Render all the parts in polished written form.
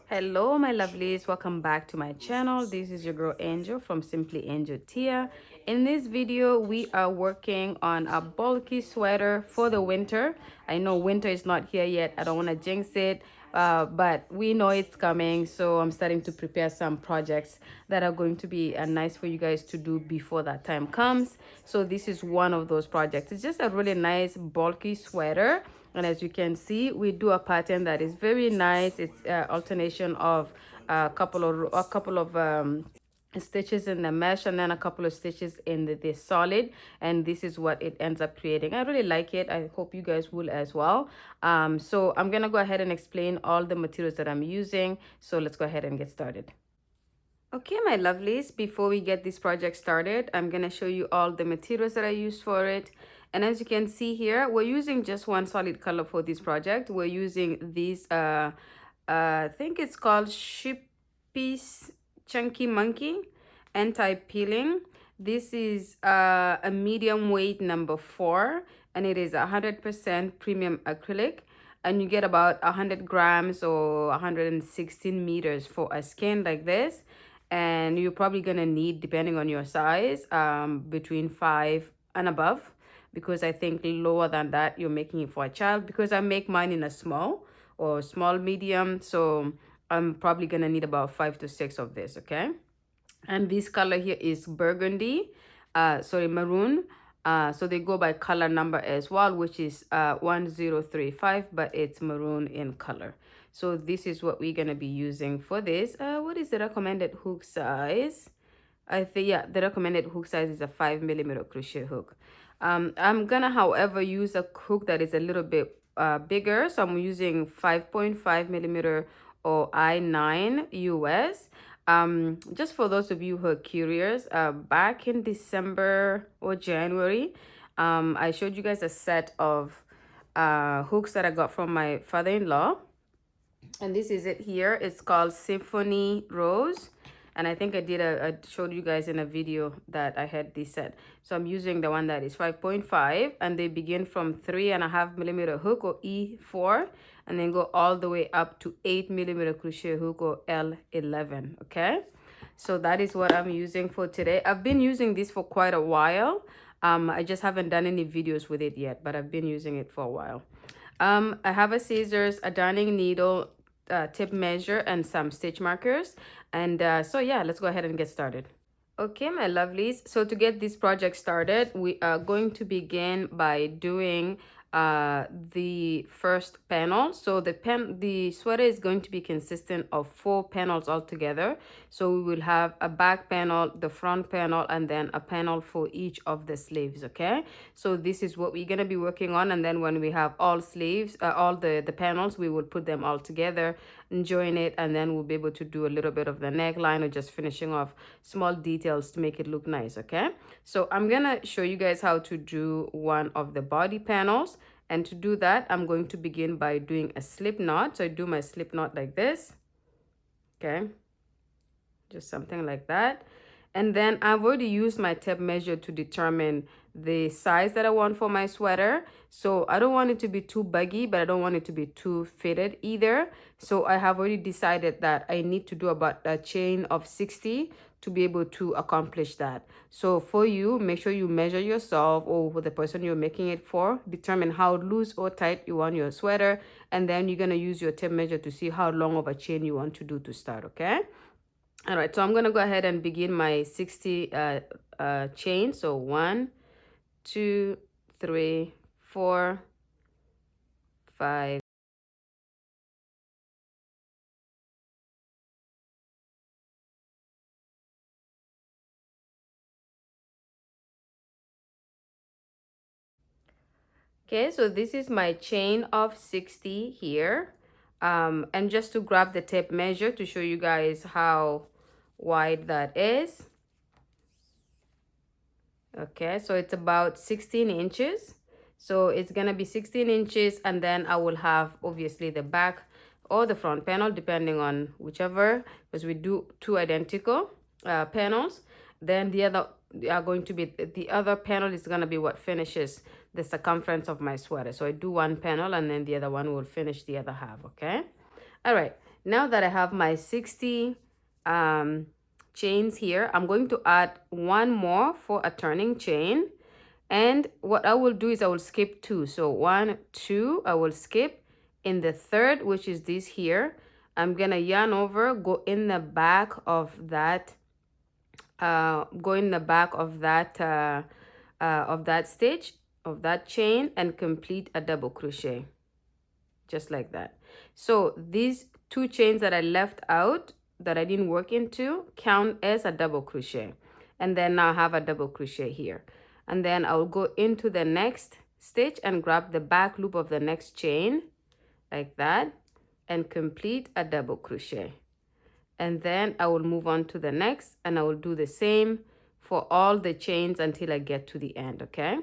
Hello, my lovelies. Welcome back to my channel. This is your girl Angel from Simply Angel Tia. In this video, we are working on a bulky sweater for the winter. I know winter is not here yet. I don't want to jinx it, but we know it's coming. So I'm starting to prepare some projects that are going to be nice for you guys to do before that time comes. So this is one of those projects. It's just a really nice bulky sweater. And as you can see, we do a pattern that is very nice. It's alternation of a couple of stitches in the mesh and then a couple of stitches in the solid, and this is what it ends up creating. I really like it. I hope you guys will as well. So I'm gonna go ahead and explain all the materials that I'm using. So let's go ahead and get started. Okay, my lovelies, before we get this project started, I'm going to show you all the materials that I used for it. And as you can see here, we're using just one solid color for this project. We're using this, I think it's called Shippy's Chunky Monkey Anti-Peeling. This is a medium weight number 4, and it is 100% premium acrylic. And you get about 100 grams or 116 meters for a skein like this. And you're probably gonna need, depending on your size, between 5 and above, because I think lower than that you're making it for a child, because I make mine in a small or small medium, so I'm probably gonna need about 5 to 6 of this. Okay, and this color here is burgundy, maroon. So they go by color number as well, which is 1035, but it's maroon in color. So this is what we're gonna be using for this. What is the recommended hook size? I think, yeah, the recommended hook size is a 5mm crochet hook. I'm gonna, however, use a hook that is a little bit bigger. So I'm using 5.5mm or I9 US. Just for those of you who are curious, back in December or January, I showed you guys a set of hooks that I got from my father-in-law, and this is it here. It's called Symphony Rose, and I think I showed you guys in a video that I had this set. So I'm using the one that is 5.5, and they begin from 3.5mm hook or E4, and then go all the way up to 8mm crochet hook or L11. Okay, so that is what I'm using for today. I've been using this for quite a while. I just haven't done any videos with it yet, but I've been using it for a while. I have a scissors, a darning needle, tape measure, and some stitch markers. And so yeah, let's go ahead and get started. Okay, my lovelies, so to get this project started, we are going to begin by doing the first panel. So the sweater is going to be consistent of 4 panels altogether. So we will have a back panel, the front panel, and then a panel for each of the sleeves. Okay, so this is what we're going to be working on, and then when we have all sleeves, all the panels, we will put them all together and join it, and then we'll be able to do a little bit of the neckline or just finishing off small details to make it look nice. Okay, so I'm gonna show you guys how to do one of the body panels, and to do that I'm going to begin by doing a slip knot. So I do my slip knot like this. Okay, just something like that. And then I've already used my tape measure to determine the size that I want for my sweater. So I don't want it to be too baggy, but I don't want it to be too fitted either. So I have already decided that I need to do about a chain of 60 to be able to accomplish that. So for you, make sure you measure yourself or with the person you're making it for, determine how loose or tight you want your sweater, and then you're going to use your tape measure to see how long of a chain you want to do to start. Okay, all right, so I'm going to go ahead and begin my 60 chain. So 1, 2, 3, 4, 5. Okay, so this is my chain of 60 here. And just to grab the tape measure to show you guys how wide that is. Okay, so it's about 16 inches. So it's gonna be 16 inches, and then I will have obviously the back or the front panel, depending on whichever, because we do 2 identical panels. Then the other panel is gonna be what finishes the circumference of my sweater. So I do one panel, and then the other one will finish the other half. Okay, all right. Now that I have my 60 chains here, I'm going to add one more for a turning chain. And what I will do is I will skip two. So 1, 2, I will skip. In the third, which is this here, I'm gonna yarn over, go in the back of that, of that stitch, of that chain, and complete a double crochet, just like that. So these two chains that I left out, that I didn't work into, count as a double crochet. And then now I have a double crochet here. And then I'll go into the next stitch and grab the back loop of the next chain, like that, and complete a double crochet. And then I will move on to the next, and I will do the same for all the chains until I get to the end, okay?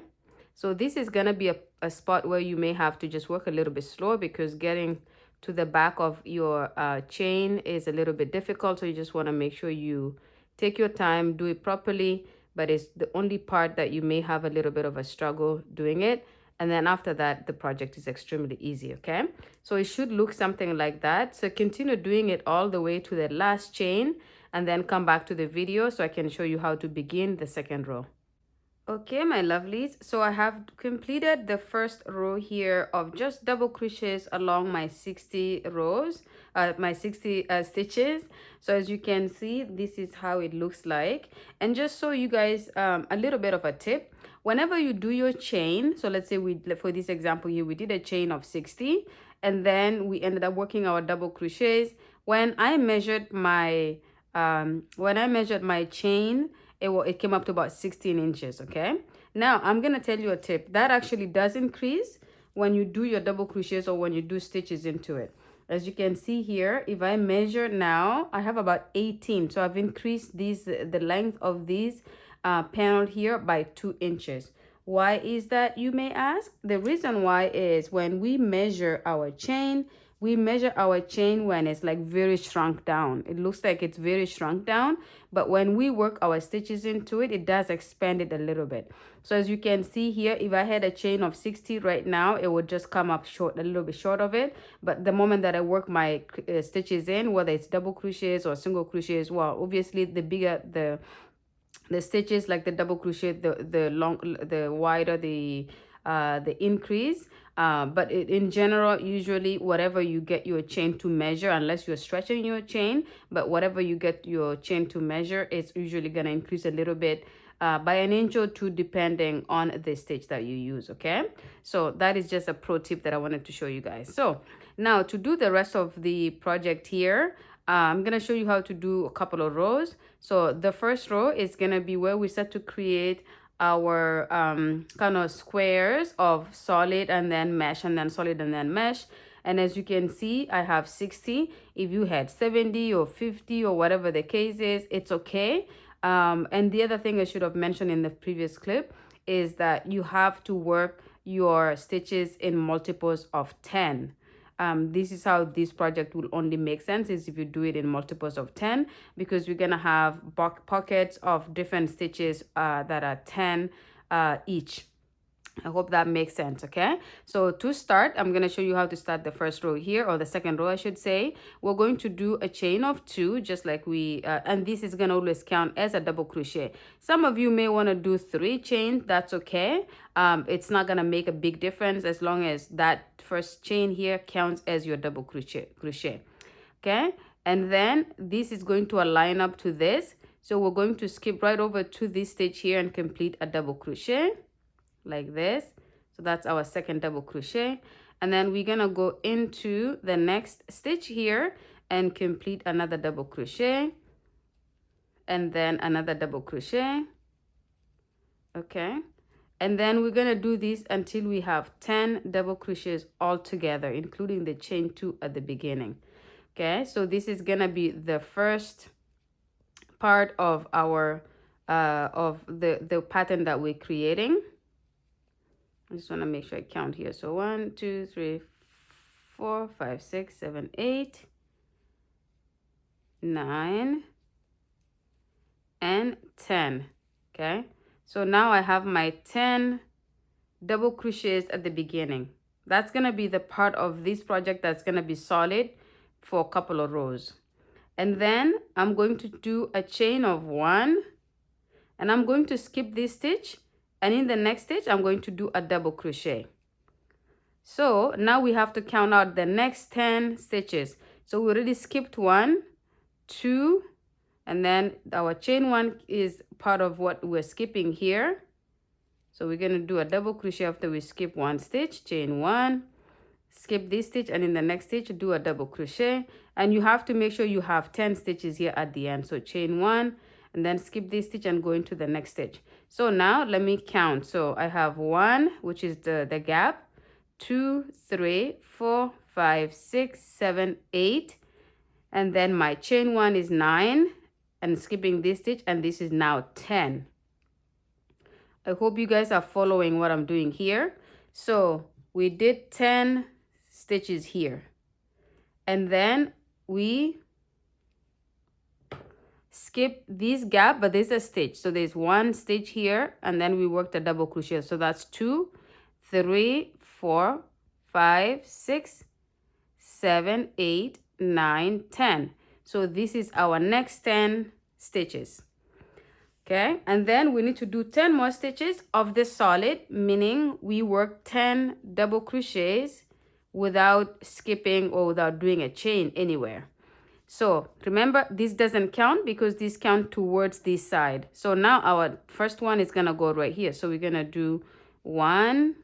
So this is gonna be a spot where you may have to just work a little bit slower, because getting to the back of your chain is a little bit difficult. So you just wanna make sure you take your time, do it properly, but it's the only part that you may have a little bit of a struggle doing it. And then after that, the project is extremely easy, okay? So it should look something like that. So continue doing it all the way to the last chain, and then come back to the video so I can show you how to begin the second row. Okay, my lovelies, so I have completed the first row here of just double crochets along my 60 rows, my 60 stitches. So as you can see, this is how it looks like. And just so you guys, a little bit of a tip, whenever you do your chain, so let's say for this example here, we did a chain of 60, and then we ended up working our double crochets. When I measured my chain, it came up to about 16 inches, okay? Now, I'm going to tell you a tip. That actually does increase when you do your double crochets or when you do stitches into it. As you can see here, if I measure now, I have about 18. So I've increased the length of these panel here by 2 inches. Why is that, you may ask? The reason why is when we measure our chain, we measure our chain when it's like very shrunk down. It looks like it's very shrunk down, but when we work our stitches into it, it does expand it a little bit. So as you can see here, if I had a chain of 60 right now, it would just come up short, a little bit short of it. But the moment that I work my stitches in, whether it's double crochets or single crochets, well, obviously the bigger the stitches, like the double crochet, the wider the increase. But in general, usually whatever you get your chain to measure, unless you're stretching your chain, but whatever you get your chain to measure, it's usually going to increase a little bit by an inch or two, depending on the stitch that you use, okay? So that is just a pro tip that I wanted to show you guys. So now to do the rest of the project here, I'm going to show you how to do a couple of rows. So the first row is going to be where we start to create our kind of squares of solid and then mesh, and then solid and then mesh. And as you can see, I have 60. If you had 70 or 50 or whatever the case is, it's okay. And the other thing I should have mentioned in the previous clip is that you have to work your stitches in multiples of 10. This is how this project will only make sense, is if you do it in multiples of 10, because we're gonna have pockets of different stitches that are 10 each. I hope that makes sense, okay? So to start, I'm going to show you how to start the first row here, or the second row, I should say. We're going to do a chain of 2, just like we, and this is going to always count as a double crochet. Some of you may want to do 3 chains. That's okay. It's not going to make a big difference as long as that first chain here counts as your double crochet. Okay? And then this is going to align up to this. So we're going to skip right over to this stitch here and complete a double crochet, like this. So that's our second double crochet, and then we're gonna go into the next stitch here and complete another double crochet, and then another double crochet. Okay, and then we're gonna do this until we have 10 double crochets all together, including the chain 2 at the beginning. Okay, so this is gonna be the first part of our of the pattern that we're creating. I just want to make sure I count here. So 1, 2, 3, 4, 5, 6, 7, 8, 9, and 10. Okay, so now I have my 10 double crochets at the beginning. That's going to be the part of this project that's going to be solid for a couple of rows. And then I'm going to do a chain of 1, and I'm going to skip this stitch, and in the next stitch I'm going to do a double crochet. So now we have to count out the next 10 stitches. So we already skipped 1, 2, and then our chain 1 is part of what we're skipping here. So we're going to do a double crochet after we skip 1 stitch, chain 1, skip this stitch, and in the next stitch do a double crochet. And you have to make sure you have 10 stitches here at the end. So chain 1 and then skip this stitch and go into the next stitch. So now let me count. So I have 1, which is the gap, 2, 3, 4, 5, 6, 7, 8, and then my chain 1 is 9, and skipping this stitch, and this is now 10. I hope you guys are following what I'm doing here. So we did 10 stitches here, and then we skip this gap, but there's a stitch. So there's 1 stitch here, and then we worked a double crochet. So that's 2, 3, 4, 5, 6, 7, 8, 9, 10. So this is our next 10 stitches. Okay, and then we need to do 10 more stitches of the solid, meaning we work 10 double crochets without skipping or without doing a chain anywhere. So remember, this doesn't count because this count towards this side. So now our first one is gonna go right here. So we're gonna do 1,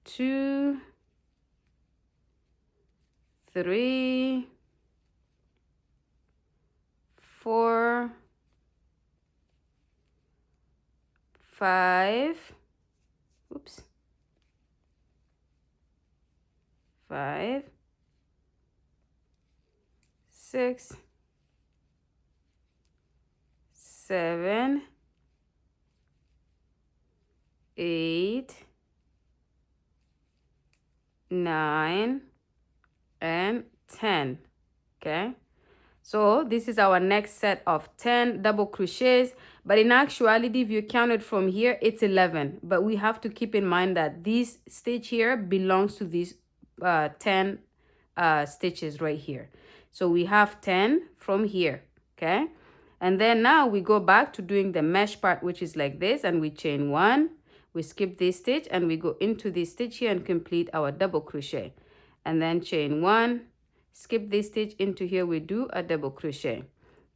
2, 3, 4, 5, oops, 5, 6, 7, 8, 9, and 10. Okay, so this is our next set of 10 double crochets, but in actuality, if you count it from here, it's 11. But we have to keep in mind that this stitch here belongs to these 10 stitches right here. So we have 10 from here. Okay, and then now we go back to doing the mesh part, which is like this, and we chain 1, we skip this stitch, and we go into this stitch here and complete our double crochet, and then chain 1, skip this stitch, into here we do a double crochet,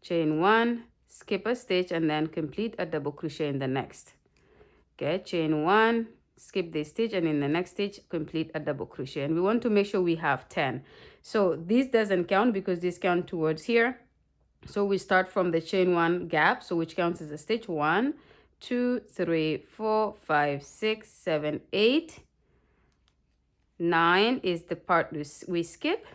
chain 1, skip a stitch, and then complete a double crochet in the next. Okay, chain 1, skip this stitch, and in the next stitch complete a double crochet, and we want to make sure we have 10. So this doesn't count because this counts towards here. So we start from the chain 1 gap, so which counts as a stitch, 1, 2, 3, 4, 5, 6, 7, 8, 9 is the part we skip,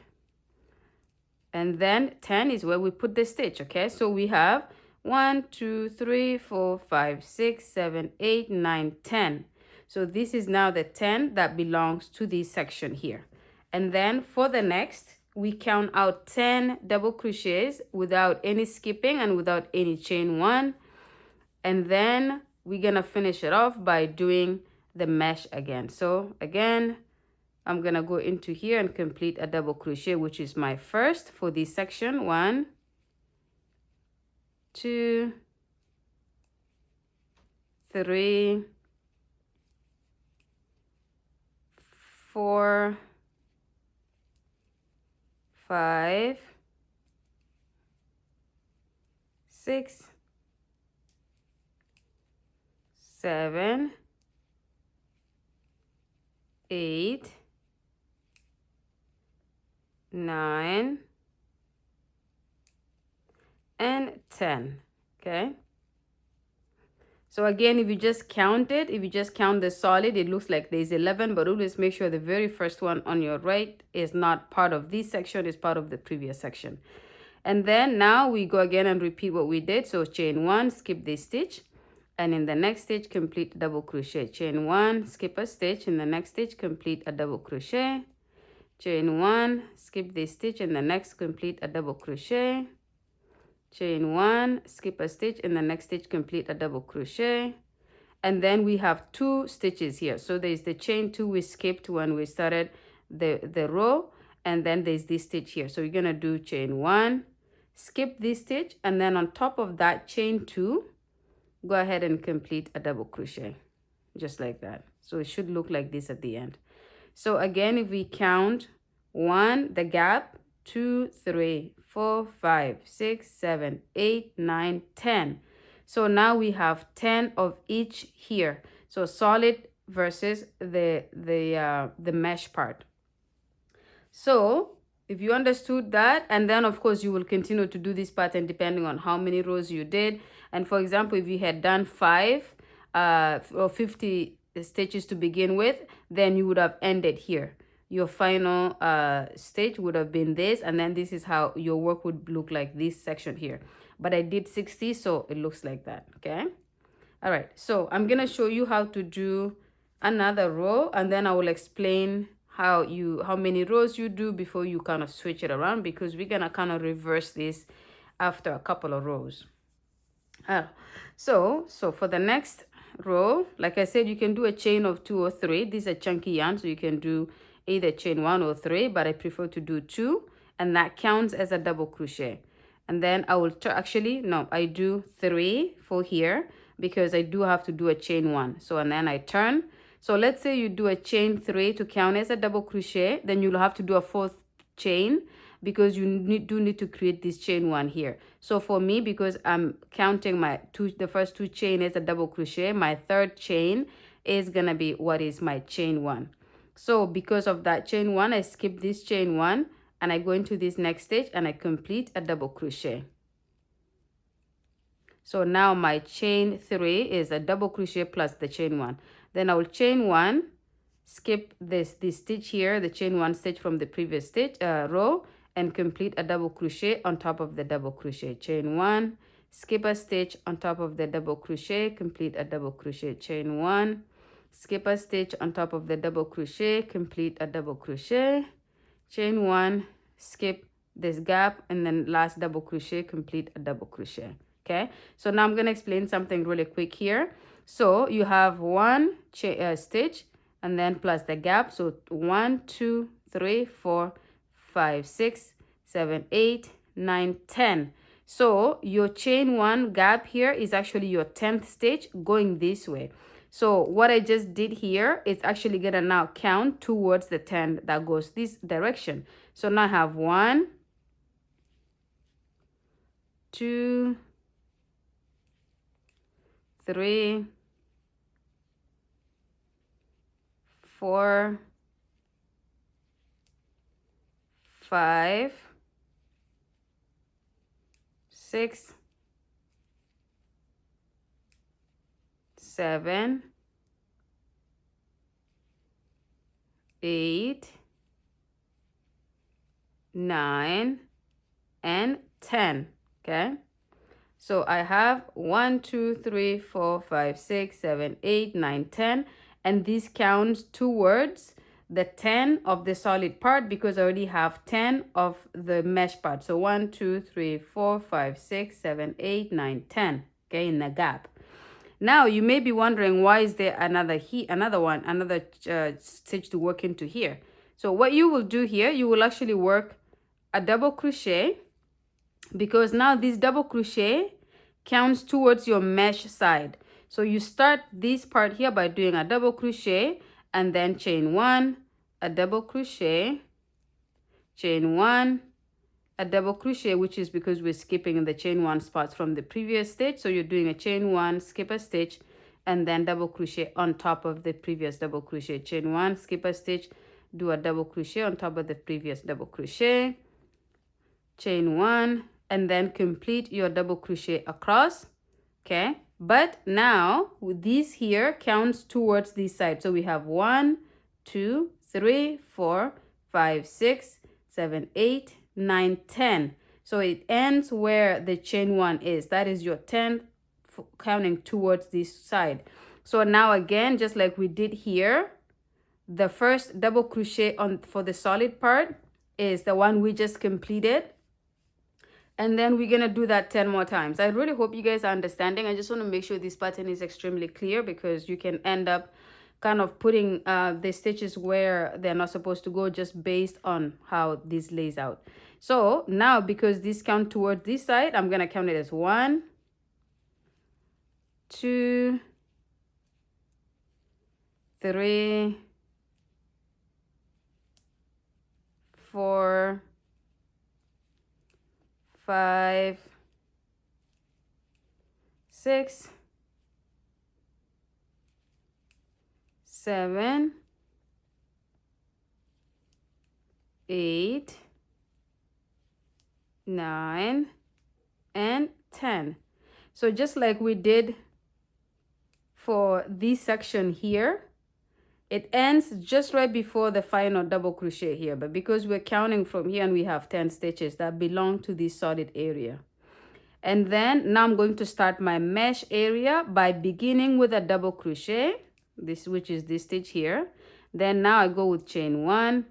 and then 10 is where we put the stitch. Okay, so we have 1, 2, 3, 4, 5, 6, 7, 8, 9, 10. So this is now the 10 that belongs to this section here. And then for the next, we count out 10 double crochets without any skipping and without any chain 1. And then we're gonna finish it off by doing the mesh again. So again, I'm gonna go into here and complete a double crochet, which is my first for this section. 1, 2, 3, 4, 5, 6, 7, 8, 9, and 10. Okay, so again, if you just count it, if you just count the solid, it looks like there's 11, but always make sure the very first one on your right is not part of this section, it's part of the previous section. And then now we go again and repeat what we did. So chain 1, skip this stitch, and in the next stitch complete double crochet, chain 1, skip a stitch, in the next stitch complete a double crochet, chain 1, skip this stitch, in the next complete a double crochet, chain 1, skip a stitch, in the next stitch complete a double crochet, and then we have 2 stitches here. So there's the chain 2 we skipped when we started the row, and then there's this stitch here. So you're gonna do chain 1, skip this stitch, and then on top of that chain 2, go ahead and complete a double crochet, just like that. So it should look like this at the end. So again, if we count 1, the gap, 2, 3, 4, 5, 6, 7, 8, 9, 10. So now we have 10 of each here. So solid versus the mesh part. So if you understood that, and then of course you will continue to do this pattern depending on how many rows you did. And for example, if you had done 5 or 50 stitches to begin with, then you would have ended here. Your final stitch would have been this, and then this is how your work would look like, this section here. But I did 60, so it looks like that. Okay. All right, so I'm gonna show you how to do another row, and then I will explain how many rows you do before you kind of switch it around, because we're gonna kind of reverse this after a couple of rows. So for the next row, like I said, you can do a chain of 2 or 3. This is a chunky yarn, so you can do either chain 1 or 3, but I prefer to do 2, and that counts as a double crochet. And then I will I do 3 for here, because I do have to do a chain 1. So, and then I turn. So let's say you do a chain 3 to count as a double crochet, then you'll have to do a 4th chain, because you do need to create this chain 1 here. So for me, because I'm counting the first 2 chain as a double crochet, my 3rd chain is gonna be what is my chain 1. So because of that chain 1, I skip this chain 1, and I go into this next stage and I complete a double crochet. So now my chain 3 is a double crochet plus the chain 1. Then I will chain 1, skip this stitch here, the chain 1 stitch from the previous stitch row, and complete a double crochet on top of the double crochet. Chain 1, skip a stitch on top of the double crochet, complete a double crochet. Chain 1, skip a stitch on top of the double crochet, complete a double crochet. Chain 1, skip this gap, and then last double crochet, complete a double crochet. Okay, so now I'm going to explain something really quick here. So you have 1 stitch, and then plus the gap. So 1, 2, 3, 4, 5, 6, 7, 8, 9, 10. So your chain 1 gap here is actually your 10th stitch going this way. So what I just did here is actually gonna now count towards the 10 that goes this direction. So now I have 1, 2, 3, 4, 5, 6, 7, 8, 9, and 10. Okay, so I have 1, 2, 3, 4, 5, 6, 7, 8, 9, 10, and this counts towards the 10 of the solid part, because I already have 10 of the mesh part. So 1, 2, 3, 4, 5, 6, 7, 8, 9, 10. Okay, in the gap. Now you may be wondering, why is there another stitch to work into here? So what you will do here, you will actually work a double crochet, because now this double crochet counts towards your mesh side. So you start this part here by doing a double crochet, and then chain 1, a double crochet, chain 1, a double crochet, which is because we're skipping the chain 1 spots from the previous stitch. So you're doing a chain 1, skip a stitch, and then double crochet on top of the previous double crochet. Chain 1, skip a stitch, do a double crochet on top of the previous double crochet, chain 1, and then complete your double crochet across. Okay, but now with this here counts towards this side. So we have 1, 2, 3, 4, 5, 6, 7, 8, 9, 10. So it ends where the chain 1 is. That is your 10th, counting towards this side. So now again, just like we did here, the first double crochet for the solid part is the one we just completed. And then we're gonna do that 10 more times. I really hope you guys are understanding. I just want to make sure this pattern is extremely clear, because you can end up kind of putting the stitches where they're not supposed to go, just based on how this lays out. So now, because this count towards this side, I'm gonna count it as 1, 2, 3, 4, 5, 6, 7, 8, 9, and 10. So just like we did for this section here, it ends just right before the final double crochet here, but because we're counting from here and we have 10 stitches that belong to this solid area. And then now I'm going to start my mesh area by beginning with a double crochet, which is this stitch here. Then now I go with chain 1,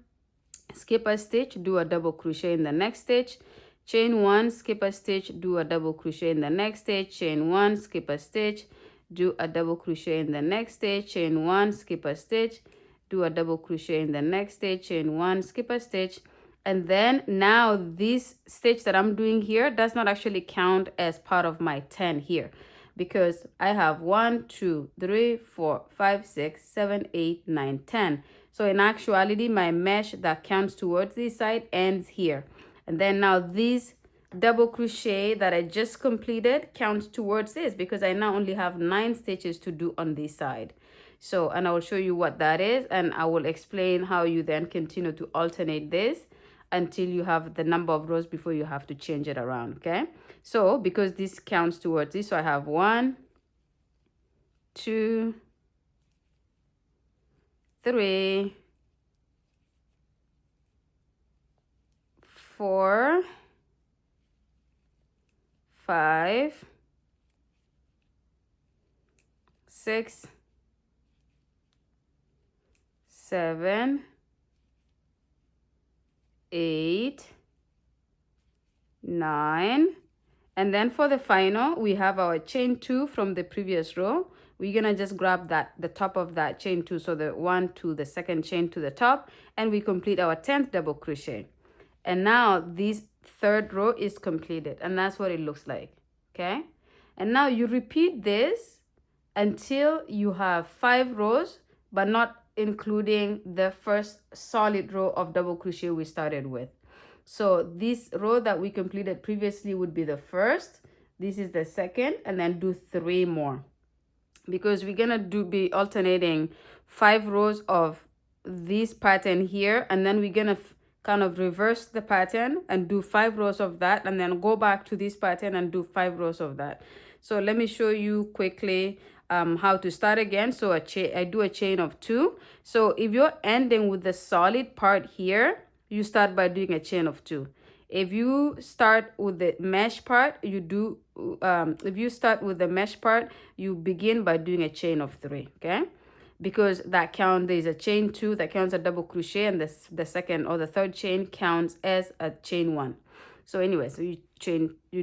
skip a stitch, do a double crochet in the next stitch, chain 1, skip a stitch, do a double crochet in the next stitch, chain 1, skip a stitch, do a double crochet in the next stitch, chain 1, skip a stitch, do a double crochet in the next stitch, chain 1, skip a stitch. And then now this stitch that I'm doing here does not actually count as part of my 10 here, because I have 1, 2, 3, 4, 5, 6, 7, 8, 9, 10. So in actuality, my mesh that counts towards this side ends here. And then now this double crochet that I just completed counts towards this, because I now only have 9 stitches to do on this side. So, and I will show you what that is, and I will explain how you then continue to alternate this until you have the number of rows before you have to change it around. Okay, so because this counts towards this, so I have 1, 2, 3, 4, 5, 6, 7, 8, 9, and then for the final we have our chain 2 from the previous row. We're gonna just grab the top of that chain 2, so the 1 to the second chain to the top, and we complete our 10th double crochet. And now this third row is completed, and that's what it looks like. Okay, and now you repeat this until you have 5 rows, but not including the first solid row of double crochet we started with. So this row that we completed previously would be the first, this is the second, and then do 3 more, because we're gonna be alternating 5 rows of this pattern here, and then we're gonna kind of reverse the pattern and do 5 rows of that, and then go back to this pattern and do 5 rows of that. So let me show you quickly how to start again. So I do a chain of 2. So if you're ending with the solid part here, you start by doing a chain of 2. If you start with the mesh part, you do if you start with the mesh part, you begin by doing a chain of 3. Okay, because that count, there's a chain 2 that counts a double crochet, and the second or the third chain counts as a chain 1. So anyway, so you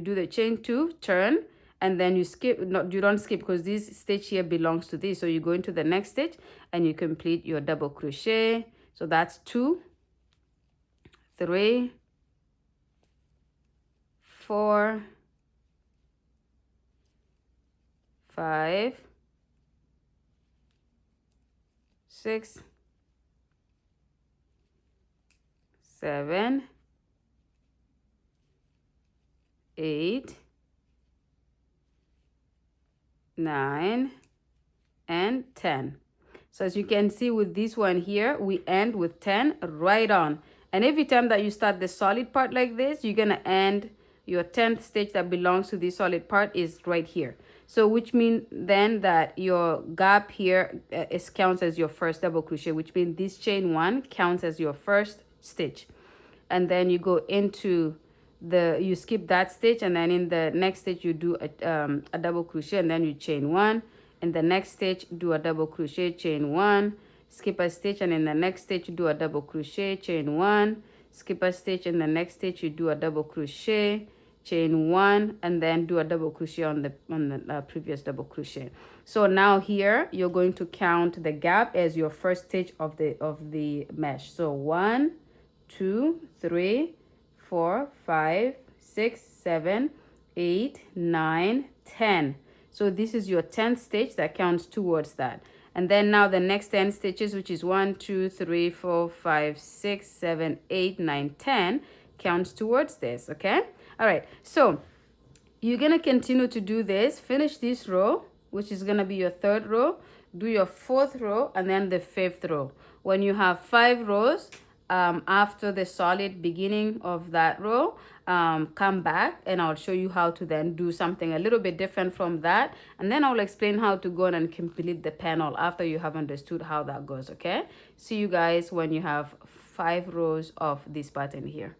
do the chain 2, turn, and then you skip. You don't skip, because this stitch here belongs to this, so you go into the next stitch and you complete your double crochet. So that's 2, 3, 4, 5, 6, 7, 8, 9, and 10. So as you can see with this one here, we end with 10 right on. And every time that you start the solid part like this, you're gonna end your 10th stitch that belongs to this solid part is right here. So which means then that your gap here counts as your first double crochet, which means this chain 1 counts as your first stitch. And then you go into you skip that stitch, and then in the next stitch you do a double crochet, and then you chain 1. In the next stitch, do a double crochet, chain 1, skip a stitch, and in the next stitch you do a double crochet, chain 1, skip a stitch, in the next stitch you do a double crochet, chain one, and then do a double crochet on the previous double crochet. So now here you're going to count the gap as your first stitch of the mesh. So 1, 2, 3, 4, 5, 6, 7, 8, 9, 10. So this is your 10th stitch that counts towards that. And then now the next 10 stitches, which is 1, 2, 3, 4, 5, 6, 7, 8, 9, 10, counts towards this. Okay. All right. So you're gonna continue to do this. Finish this row, which is gonna be your third row. Do your fourth row and then the fifth row. When you have 5 rows, after the solid beginning of that row, come back and I'll show you how to then do something a little bit different from that, and then I'll explain how to go and complete the panel after you have understood how that goes. Okay, see you guys when you have 5 rows of this pattern here.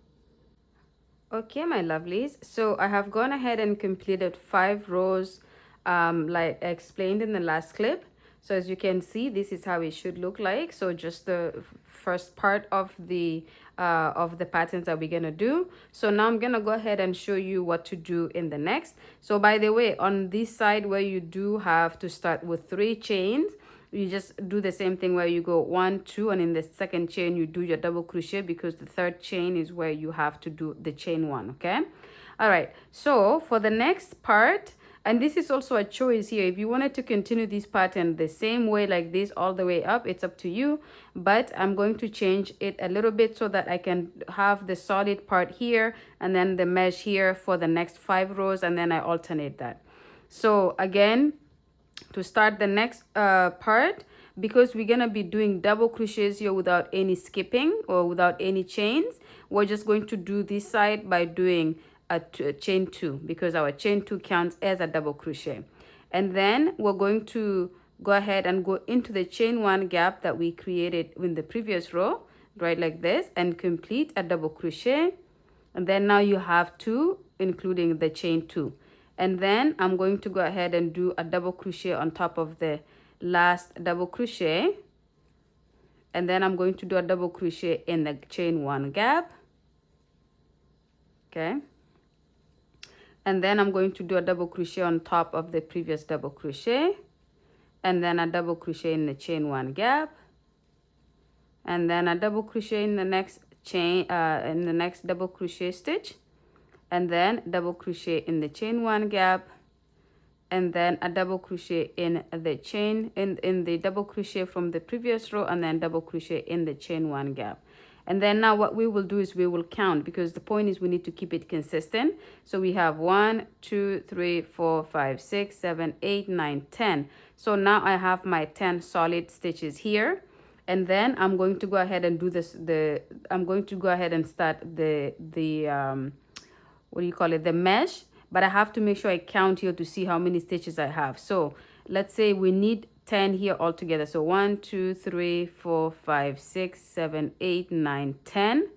Okay, my lovelies, so I have gone ahead and completed 5 rows like I explained in the last clip. So as you can see, this is how it should look like. So just the first part of the patterns that we're gonna do. So now I'm gonna go ahead and show you what to do in the next. So by the way, on this side where you do have to start with 3 chains, you just do the same thing where you go 1, 2, and in the second chain you do your double crochet, because the third chain is where you have to do the chain 1. Okay, all right. So for the next part, and this is also a choice here, if you wanted to continue this pattern the same way like this all the way up, it's up to you, but I'm going to change it a little bit so that I can have the solid part here and then the mesh here for the next 5 rows, and then I alternate that. So again, to start the next part, because we're gonna be doing double crochets here without any skipping or without any chains, we're just going to do this side by doing a chain 2, because our chain 2 counts as a double crochet. And then we're going to go ahead and go into the chain 1 gap that we created in the previous row, right, like this, and complete a double crochet. And then now you have 2, including the chain 2. And then I'm going to go ahead and do a double crochet on top of the last double crochet, and then I'm going to do a double crochet in the chain 1 gap. Okay, and then I'm going to do a double crochet on top of the previous double crochet, and then a double crochet in the chain 1 gap, and then a double crochet in the next chain in the next double crochet stitch, and then double crochet in the chain 1 gap, and then a double crochet in the chain in the double crochet from the previous row, and then double crochet in the chain 1 gap. And then now what we will do is we will count, because the point is we need to keep it consistent. So we have 1, 2, 3, 4, 5, 6, 7, 8, 9, 10. So now I have my 10 solid stitches here. And then I'm going to go ahead and do this. I'm going to go ahead and start the what do you call it, the mesh, but I have to make sure I count here to see how many stitches I have. So let's say we need 10 here altogether. So 1, 2, 3, 4, 5, 6, 7, 8, 9, 10.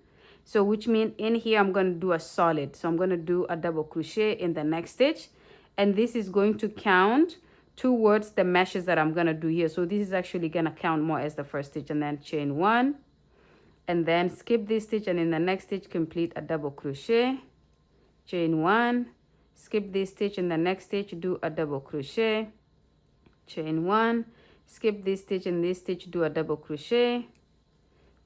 So which means in here I'm going to do a solid. So I'm going to do a double crochet in the next stitch, and this is going to count towards the meshes that I'm going to do here. So this is actually going to count more as the first stitch, and then chain 1, and then skip this stitch, and in the next stitch complete a double crochet, chain 1, skip this stitch, in the next stitch do a double crochet, chain 1, skip this stitch, in this stitch do a double crochet,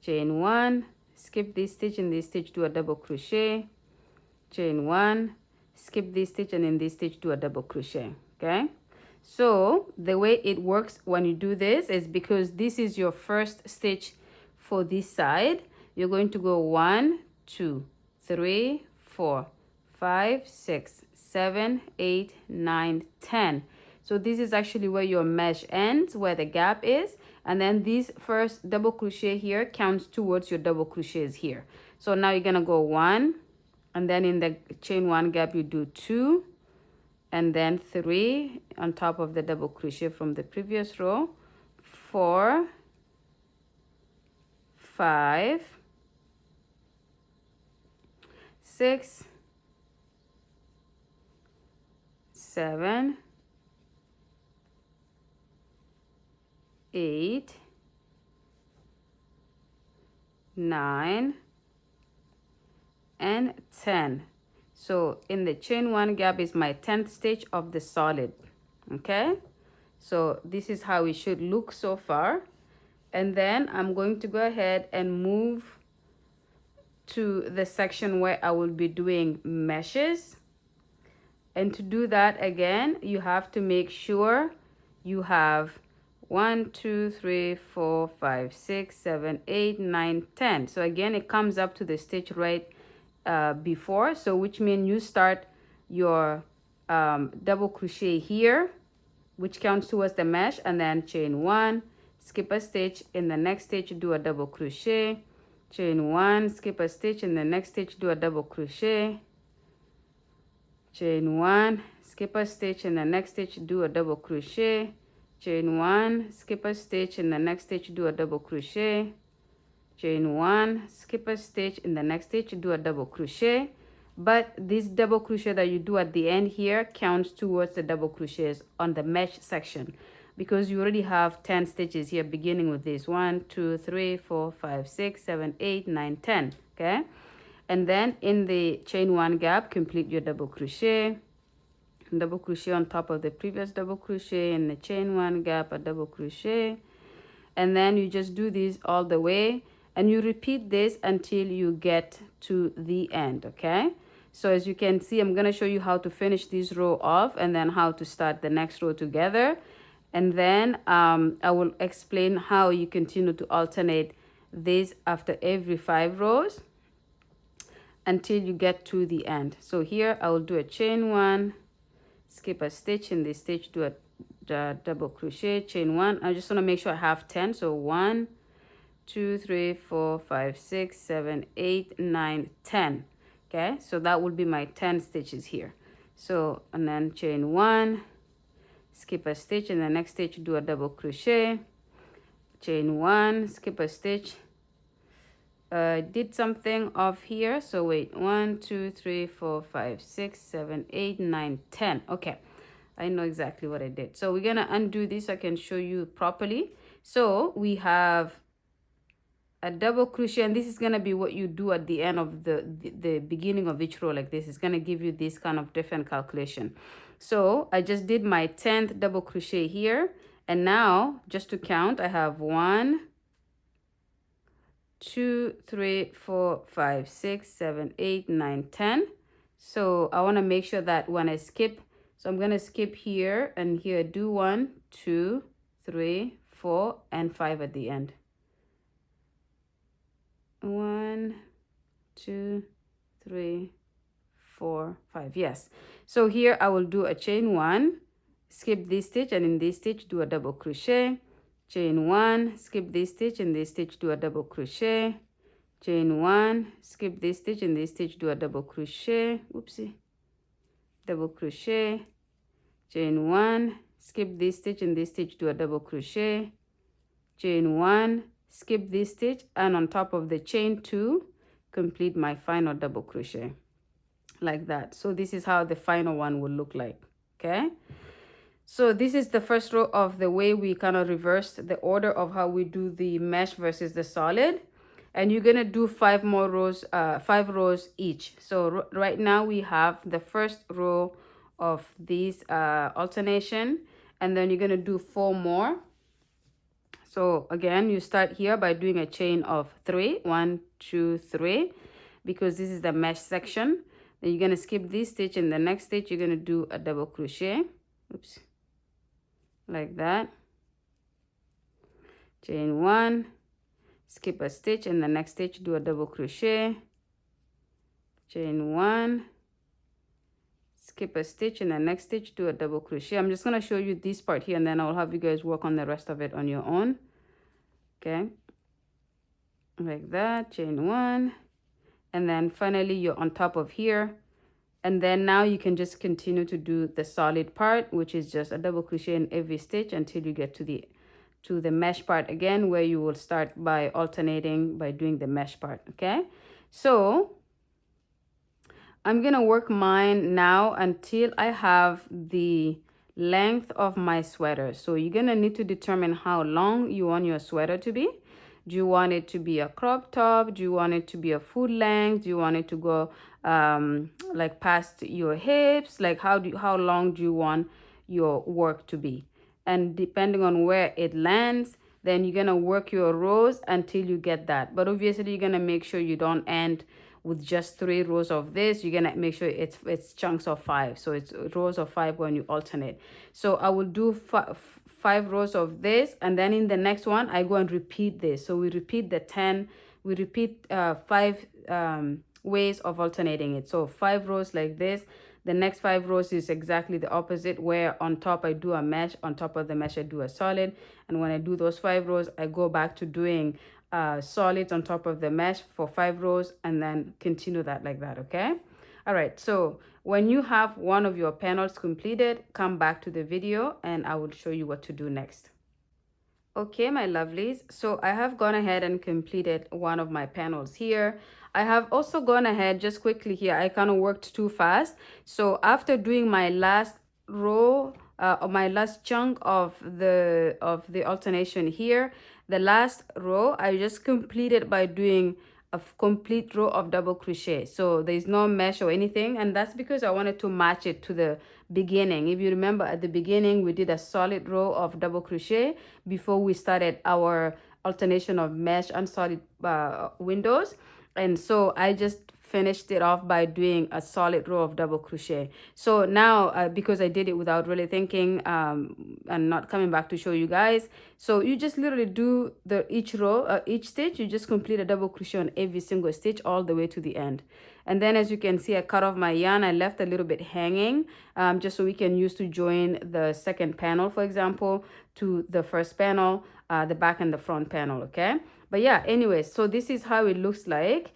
chain 1, skip this stitch, in this stitch do a double crochet, chain 1, skip this stitch, and in this stitch do a double crochet. Okay, so the way it works when you do this is, because this is your first stitch for this side, you're going to go 1, 2, 3, 4, 5, 6, 7, 8, 9, 10. So this is actually where your mesh ends, where the gap is, and then this first double crochet here counts towards your double crochets here. So now you're gonna go 1, and then in the chain 1 gap you do 2, and then 3 on top of the double crochet from the previous row, 4, 5, 6, 7, 8, 9, and 10. So in the chain 1 gap is my 10th stitch of the solid. Okay, so this is how it should look so far. And then I'm going to go ahead and move to the section where I will be doing meshes. And to do that, again, you have to make sure you have 1 2 3 4 5 6 7 8 9 10. So again, it comes up to the stitch right before, so which means you start your double crochet here, which counts towards the mesh, and then chain 1, skip a stitch, in the next stitch do a double crochet, chain 1, skip a stitch, in the next stitch do a double crochet, chain 1, skip a stitch, in the next stitch do a double crochet, chain 1, skip a stitch, in the next stitch do a double crochet, chain 1, skip a stitch, in the next stitch do a double crochet. But this double crochet that you do at the end here counts towards the double crochets on the mesh section, because you already have 10 stitches here beginning with this 1 2 3 4 5 6 7 8 9 10. Okay, and then in the chain 1 gap complete your double crochet on top of the previous double crochet, in the chain 1 gap a double crochet, and then you just do this all the way, and you repeat this until you get to the end. Okay, so as you can see, I'm going to show you how to finish this row off and then how to start the next row together, and then I will explain how you continue to alternate this after every 5 rows until you get to the end. So here I will do a chain 1, skip a stitch, in this stitch do a double crochet, chain 1. I just want to make sure I have 10, so 1 2 3 4 5 6 7 8 9 10. Okay, so that would be my 10 stitches here. So, and then chain 1, skip a stitch, in the next stitch do a double crochet, chain 1, skip a stitch. Did something off here, so wait, 1 2 3 4 5 6 7 8 9 10. Okay, I know exactly what I did. So we're gonna undo this so I can show you properly. So we have a double crochet, and this is gonna be what you do at the end of the beginning of each row like this. It's gonna give you this kind of different calculation. So I just did my 10th double crochet here, and now just to count, I have 1 2 3 4 5 6 7 8 9 10. So I want to make sure that when I skip, so I'm going to skip here and here, do 1 2 3 4 and 5 at the end. 1 2 3 4 5. Yes, so here I will do a chain 1, skip this stitch, and in this stitch do a double crochet, chain 1, skip this stitch, in this stitch do a double crochet, chain 1, skip this stitch, in this stitch do a double crochet, oopsie, double crochet, chain 1, skip this stitch, in this stitch do a double crochet, chain 1, skip this stitch, and on top of the chain 2 complete my final double crochet like that. So this is how the final one will look like. Okay, so this is the first row of the way we kind of reversed the order of how we do the mesh versus the solid, and you're gonna do 5 more rows, 5 rows each. So right now we have the first row of these alternation, and then you're gonna do 4 more. So again, you start here by doing a chain of 3, 1 2 3, because this is the mesh section. Then you're gonna skip this stitch, and the next stitch you're gonna do a double crochet, oops, like that, chain 1, skip a stitch, and the next stitch do a double crochet, chain 1, skip a stitch, and the next stitch do a double crochet. I'm just going to show you this part here, and then I'll have you guys work on the rest of it on your own. Okay, like that, chain 1, and then finally you're on top of here, and then now you can just continue to do the solid part, which is just a double crochet in every stitch until you get to the mesh part again, where you will start by alternating by doing the mesh part. Okay, so I'm gonna work mine now until I have the length of my sweater. So you're gonna need to determine how long you want your sweater to be, Do you want it to be a crop top? Do you want it to be a full length? Do you want it to go like past your hips? Like how long do you want your work to be? And depending on where it lands, then you're gonna work your rows until you get that. But obviously you're gonna make sure you don't end with just 3 rows of this. You're gonna make sure it's chunks of 5, so it's rows of 5 when you alternate. So I will do 5 rows of this, and then in the next one I go and repeat this. So we repeat the 10, we repeat 5 ways of alternating it. So 5 rows like this. The next 5 rows is exactly the opposite, where on top I do a mesh, on top of the mesh I do a solid, and when I do those 5 rows I go back to doing solids on top of the mesh for 5 rows, and then continue that like that. Okay. All right, so when you have one of your panels completed, come back to the video and I will show you what to do next. Okay, my lovelies, so I have gone ahead and completed one of my panels here. I have also gone ahead, just quickly here, I kind of worked too fast. So after doing my last row, my last chunk of the alternation here, the last row I just completed by doing a complete row of double crochet. So there's no mesh or anything, and that's because I wanted to match it to the beginning. If you remember, at the beginning we did a solid row of double crochet before we started our alternation of mesh and solid windows, and so I just finished it off by doing a solid row of double crochet. So now because I did it without really thinking and not coming back to show you guys, so you just literally do each row, each stitch, you just complete a double crochet on every single stitch all the way to the end. And then as you can see, I cut off my yarn. I left a little bit hanging just so we can use to join the second panel, for example, to the first panel, the back and the front panel. Okay, but yeah, anyway, so this is how it looks like.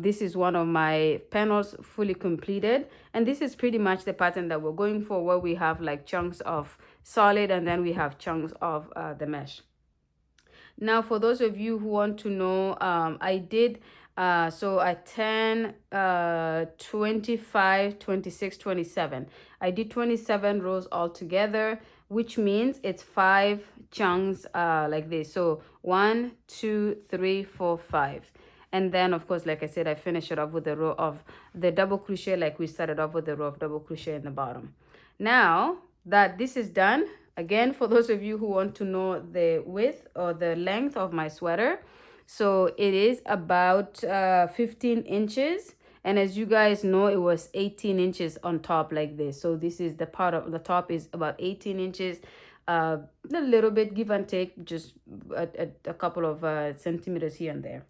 This is one of my panels fully completed, and this is pretty much the pattern that we're going for, where we have like chunks of solid and then we have chunks of the mesh. Now for those of you who want to know, I did so at 10 25 26 27, I did 27 rows altogether, which means it's 5 chunks like this. So 1 2 3 4 5. And then of course, like I said, I finish it off with a row of the double crochet, like we started off with the row of double crochet in the bottom. Now that this is done, again, for those of you who want to know the width or the length of my sweater, so it is about 15 inches. And as you guys know, it was 18 inches on top like this. So this is the part of the top is about 18 inches, a little bit give and take, just a couple of centimeters here and there.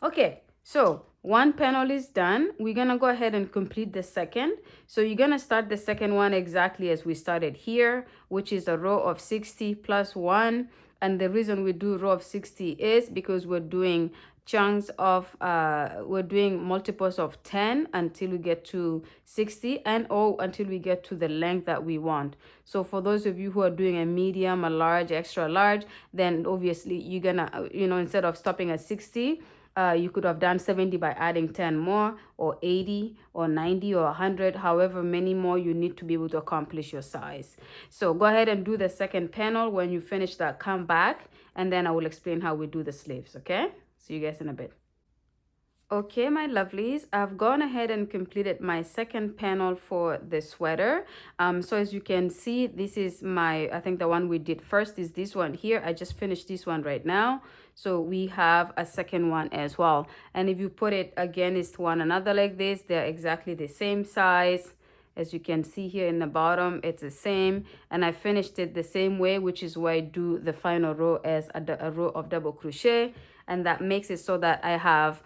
Okay, so one panel is done. We're gonna go ahead and complete the second. So you're gonna start the second one exactly as we started here, which is a row of 60 plus 1. And the reason we do row of 60 is because we're doing chunks of we're doing multiples of 10 until we get to 60, and until we get to the length that we want. So for those of you who are doing a medium, a large, extra large, then obviously you're gonna, instead of stopping at 60, you could have done 70 by adding 10 more, or 80 or 90 or 100, however many more you need to be able to accomplish your size. So go ahead and do the second panel. When you finish that, come back and then I will explain how we do the sleeves. Okay, see you guys in a bit. Okay, my lovelies, I've gone ahead and completed my second panel for the sweater. So as you can see, this is I think the one we did first is this one here. I just finished this one right now. So we have a second one as well. And if you put it against one another like this, they're exactly the same size. As you can see here in the bottom, it's the same. And I finished it the same way, which is why I do the final row as a row of double crochet. And that makes it so that I have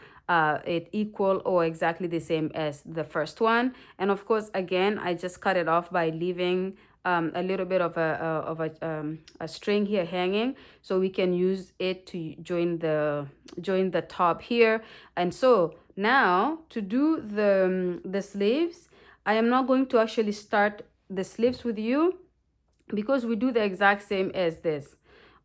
it equal or exactly the same as the first one. And of course, again, I just cut it off by leaving a little bit of a string here hanging, so we can use it to join the top here. And so now to do the sleeves, I am not going to actually start the sleeves with you, because we do the exact same as this.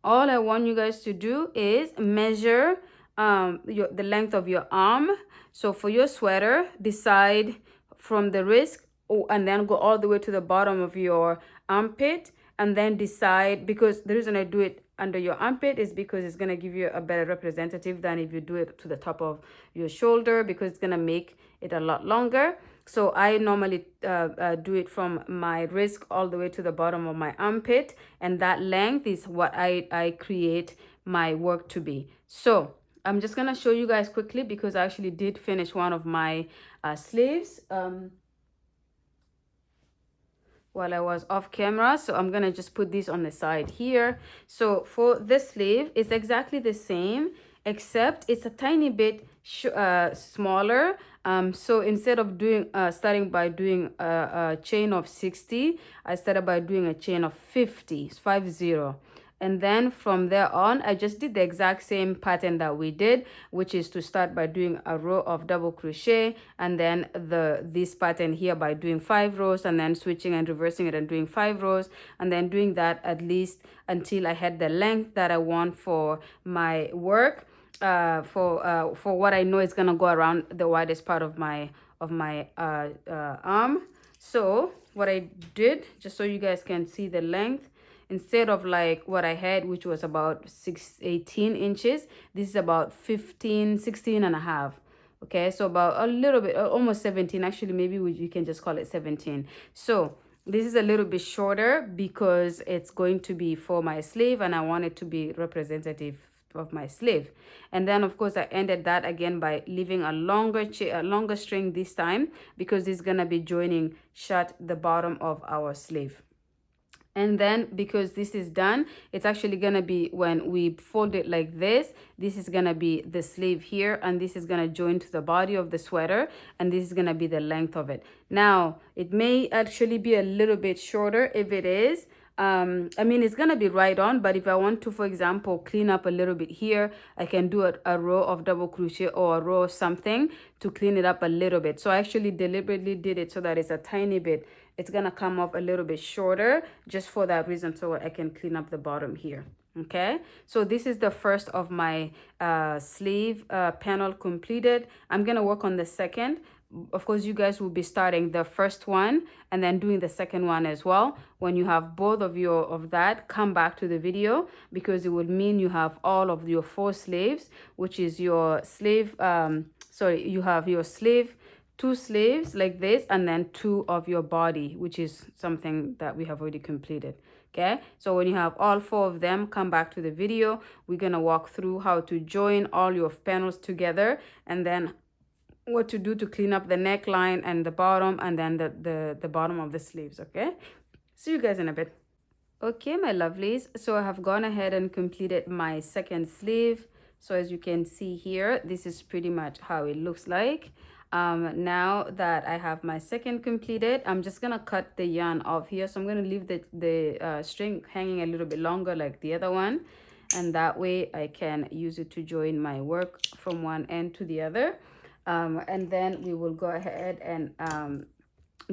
All I want you guys to do is measure the length of your arm. So for your sweater, decide from the wrist and then go all the way to the bottom of your armpit, and then decide, because the reason I do it under your armpit is because it's going to give you a better representative than if you do it to the top of your shoulder, because it's going to make it a lot longer. So I normally do it from my wrist all the way to the bottom of my armpit, and that length is what I create my work to be. So I'm just going to show you guys quickly, because I actually did finish one of my sleeves while I was off camera. So I'm gonna just put this on the side here. So for this sleeve, it's exactly the same, except it's a tiny bit smaller. So instead of doing starting by doing a chain of 60, I started by doing a chain of 50, 50. And then from there on, I just did the exact same pattern that we did, which is to start by doing a row of double crochet, and then this pattern here by doing 5 rows, and then switching and reversing it and doing 5 rows, and then doing that at least until I had the length that I want for my work, for what I know is gonna go around the widest part of my arm. So what I did, just so you guys can see the length, instead of like what I had, which was about 18 inches, this is about 15, 16 and a half. Okay, so about a little bit, almost 17. Actually, maybe you can just call it 17. So this is a little bit shorter because it's going to be for my sleeve, and I want it to be representative of my sleeve. And then of course I ended that again by leaving a longer string this time, because it's gonna be joining shut the bottom of our sleeve. And then because this is done, it's actually gonna be, when we fold it like this is gonna be the sleeve here, and this is gonna join to the body of the sweater, and this is gonna be the length of it. Now it may actually be a little bit shorter. If it is, I mean, it's gonna be right on, but if I want to, for example, clean up a little bit here, I can do a row of double crochet or a row of something to clean it up a little bit. So I actually deliberately did it so that it's a tiny bit, it's gonna come off a little bit shorter, just for that reason, so I can clean up the bottom here. Okay, so this is the first of my sleeve panel completed. I'm gonna work on the second. Of course, you guys will be starting the first one and then doing the second one as well. When you have both of that, come back to the video, because it would mean you have all of your 4 sleeves, which is your sleeve, you have your sleeve, 2 sleeves like this, and then 2 of your body, which is something that we have already completed. Okay, so when you have all 4 of them, come back to the video. We're gonna walk through how to join all your panels together, and then what to do to clean up the neckline and the bottom, and then the bottom of the sleeves. Okay, see you guys in a bit. Okay, my lovelies, so I have gone ahead and completed my second sleeve. So as you can see here, this is pretty much how it looks like. Now that I have my second completed, I'm just gonna cut the yarn off here. So I'm gonna leave the string hanging a little bit longer like the other one, and that way I can use it to join my work from one end to the other. And then we will go ahead and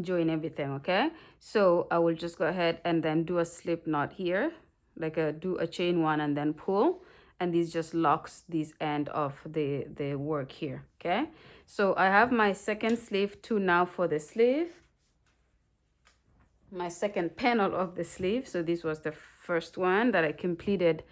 join everything. Okay, so I will just go ahead and then do a slip knot here, like do a chain 1 and then pull, and this just locks this end of the work here. Okay, so I have my second sleeve 2 now for the sleeve, my second panel of the sleeve. So this was the first one that I completed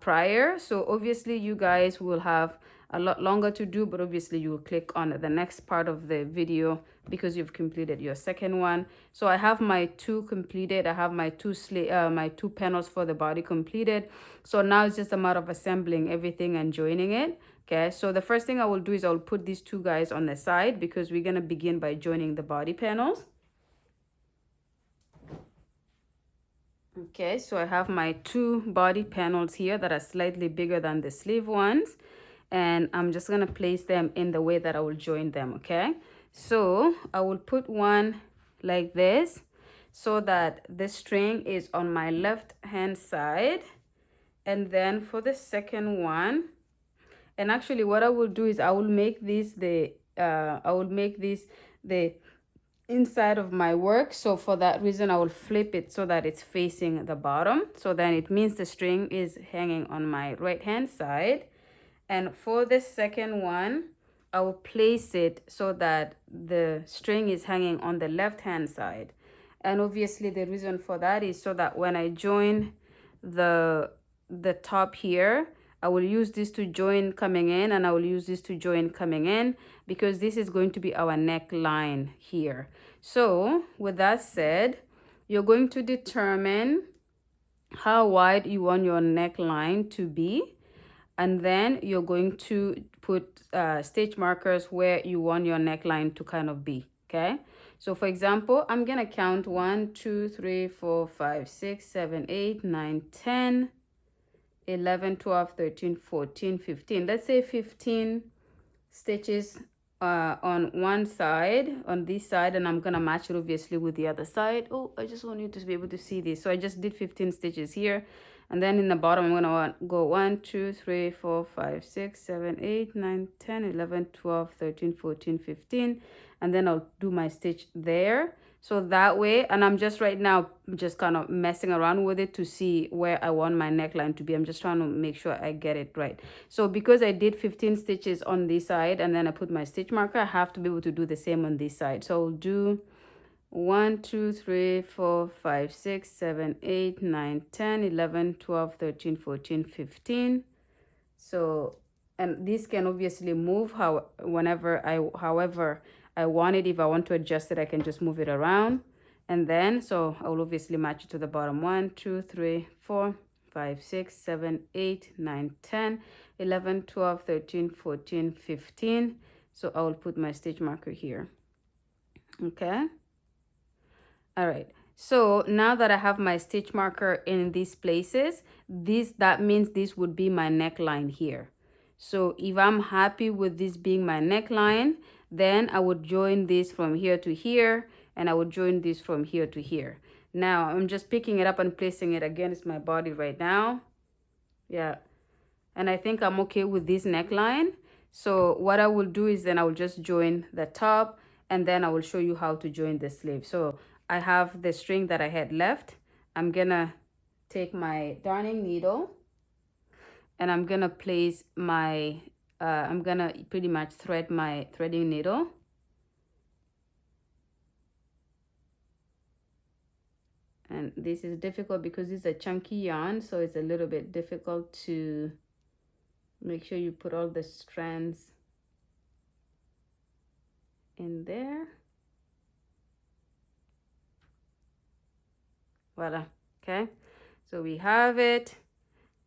prior. So obviously you guys will have a lot longer to do, but obviously you will click on the next part of the video because you've completed your second one. So I have my 2 completed. I have my 2 panels for the body completed. So now it's just a matter of assembling everything and joining it. Okay, so the first thing I will do is I'll put these 2 guys on the side, because we're gonna begin by joining the body panels. Okay, so I have my 2 body panels here that are slightly bigger than the sleeve ones, and I'm just gonna place them in the way that I will join them. Okay, so I will put one like this so that the string is on my left hand side, and then for the second one, and actually what I will do is I will make this the inside of my work. So for that reason I will flip it so that it's facing the bottom, so then it means the string is hanging on my right hand side. And for the second one, I will place it so that the string is hanging on the left hand side. And obviously the reason for that is so that when I join the the top here. I will use this to join coming in, and I will use this to join coming in, because this is going to be our neckline here. So with that said, you're going to determine how wide you want your neckline to be, and then you're going to put stitch markers where you want your neckline to kind of be. Okay, so for example, I'm gonna count 1 2 3 4 5 6 7 8 9 10 11 12 13 14 15. Let's say 15 stitches on one side, on this side, and I'm gonna match it obviously with the other side. Oh, I just want you to be able to see this. So I just did 15 stitches here, and then in the bottom I'm gonna go 1 2 3 4 5 6 7 8 9 10 11 12 13 14 15, and then I'll do my stitch there. So that way, and I'm just right now just kind of messing around with it to see where I want my neckline to be. I'm just trying to make sure I get it right. So because I did 15 stitches on this side and then I put my stitch marker, I have to be able to do the same on this side. So I'll do 1 2 3 4 5 6 7 8 9 10 11 12 13 14 15. So, and this can obviously move however I want it. If I want to adjust it, I can just move it around. And then, so I will obviously match it to the bottom. 1 2 3 4 5 6 7 8 9 10 11 12 13 14 15. So I will put my stitch marker here. Okay. All right. So now that I have my stitch marker in these places, that means this would be my neckline here. So if I'm happy with this being my neckline, then I would join this from here to here, and I would join this from here to here. Now I'm just picking it up and placing it against my body right now. Yeah. And I think I'm okay with this neckline. So what I will do is then I will just join the top, and then I will show you how to join the sleeve. So I have the string that I had left. I'm gonna take my darning needle, and I'm gonna place my I'm gonna pretty much thread my threading needle. And this is difficult because it's a chunky yarn, so it's a little bit difficult to make sure you put all the strands in there. Voila. Okay, so we have it.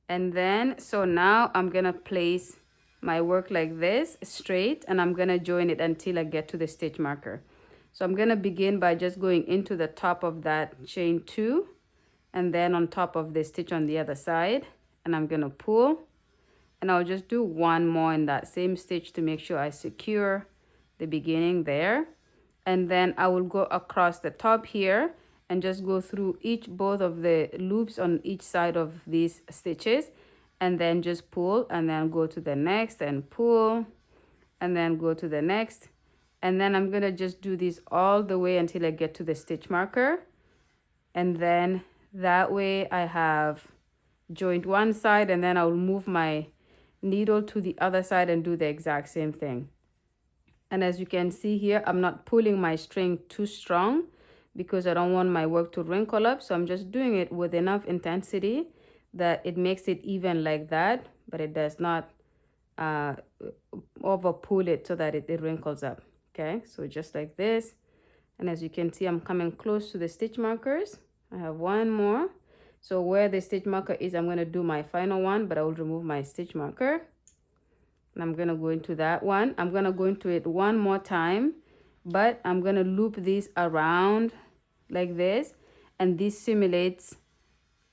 And then, so now I'm gonna place my work like this straight, and I'm gonna join it until I get to the stitch marker. So I'm gonna begin by just going into the top of that chain 2, and then on top of the stitch on the other side, and I'm gonna pull, and I'll just do one more in that same stitch to make sure I secure the beginning there. And then I will go across the top here and just go through both of the loops on each side of these stitches, and then just pull, and then go to the next and pull, and then go to the next. And then I'm gonna just do this all the way until I get to the stitch marker. And then that way I have joined one side, and then I'll move my needle to the other side and do the exact same thing. And as you can see here, I'm not pulling my string too strong because I don't want my work to wrinkle up. So I'm just doing it with enough intensity that it makes it even like that, but it does not over pull it so that it wrinkles up. Okay, so just like this. And as you can see, I'm coming close to the stitch markers. I have one more. So where the stitch marker is, I'm going to do my final one, but I will remove my stitch marker. And I'm going to go into that one. I'm going to go into it one more time, but I'm going to loop this around like this, and this simulates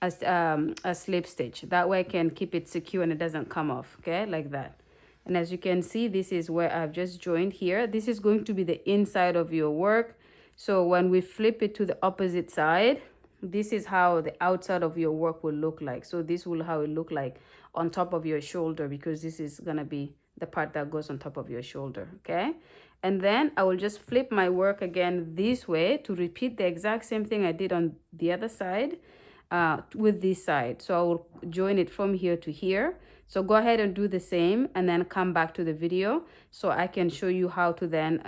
a slip stitch. That way I can keep it secure and it doesn't come off. Okay, like that. And as you can see, this is where I've just joined here. This is going to be the inside of your work. So when we flip it to the opposite side, this is how the outside of your work will look like. So this will how it look like on top of your shoulder, because this is gonna be the part that goes on top of your shoulder. Okay, and then I will just flip my work again this way to repeat the exact same thing I did on the other side with this side. So I will join it from here to here. So go ahead and do the same, and then come back to the video so I can show you how to then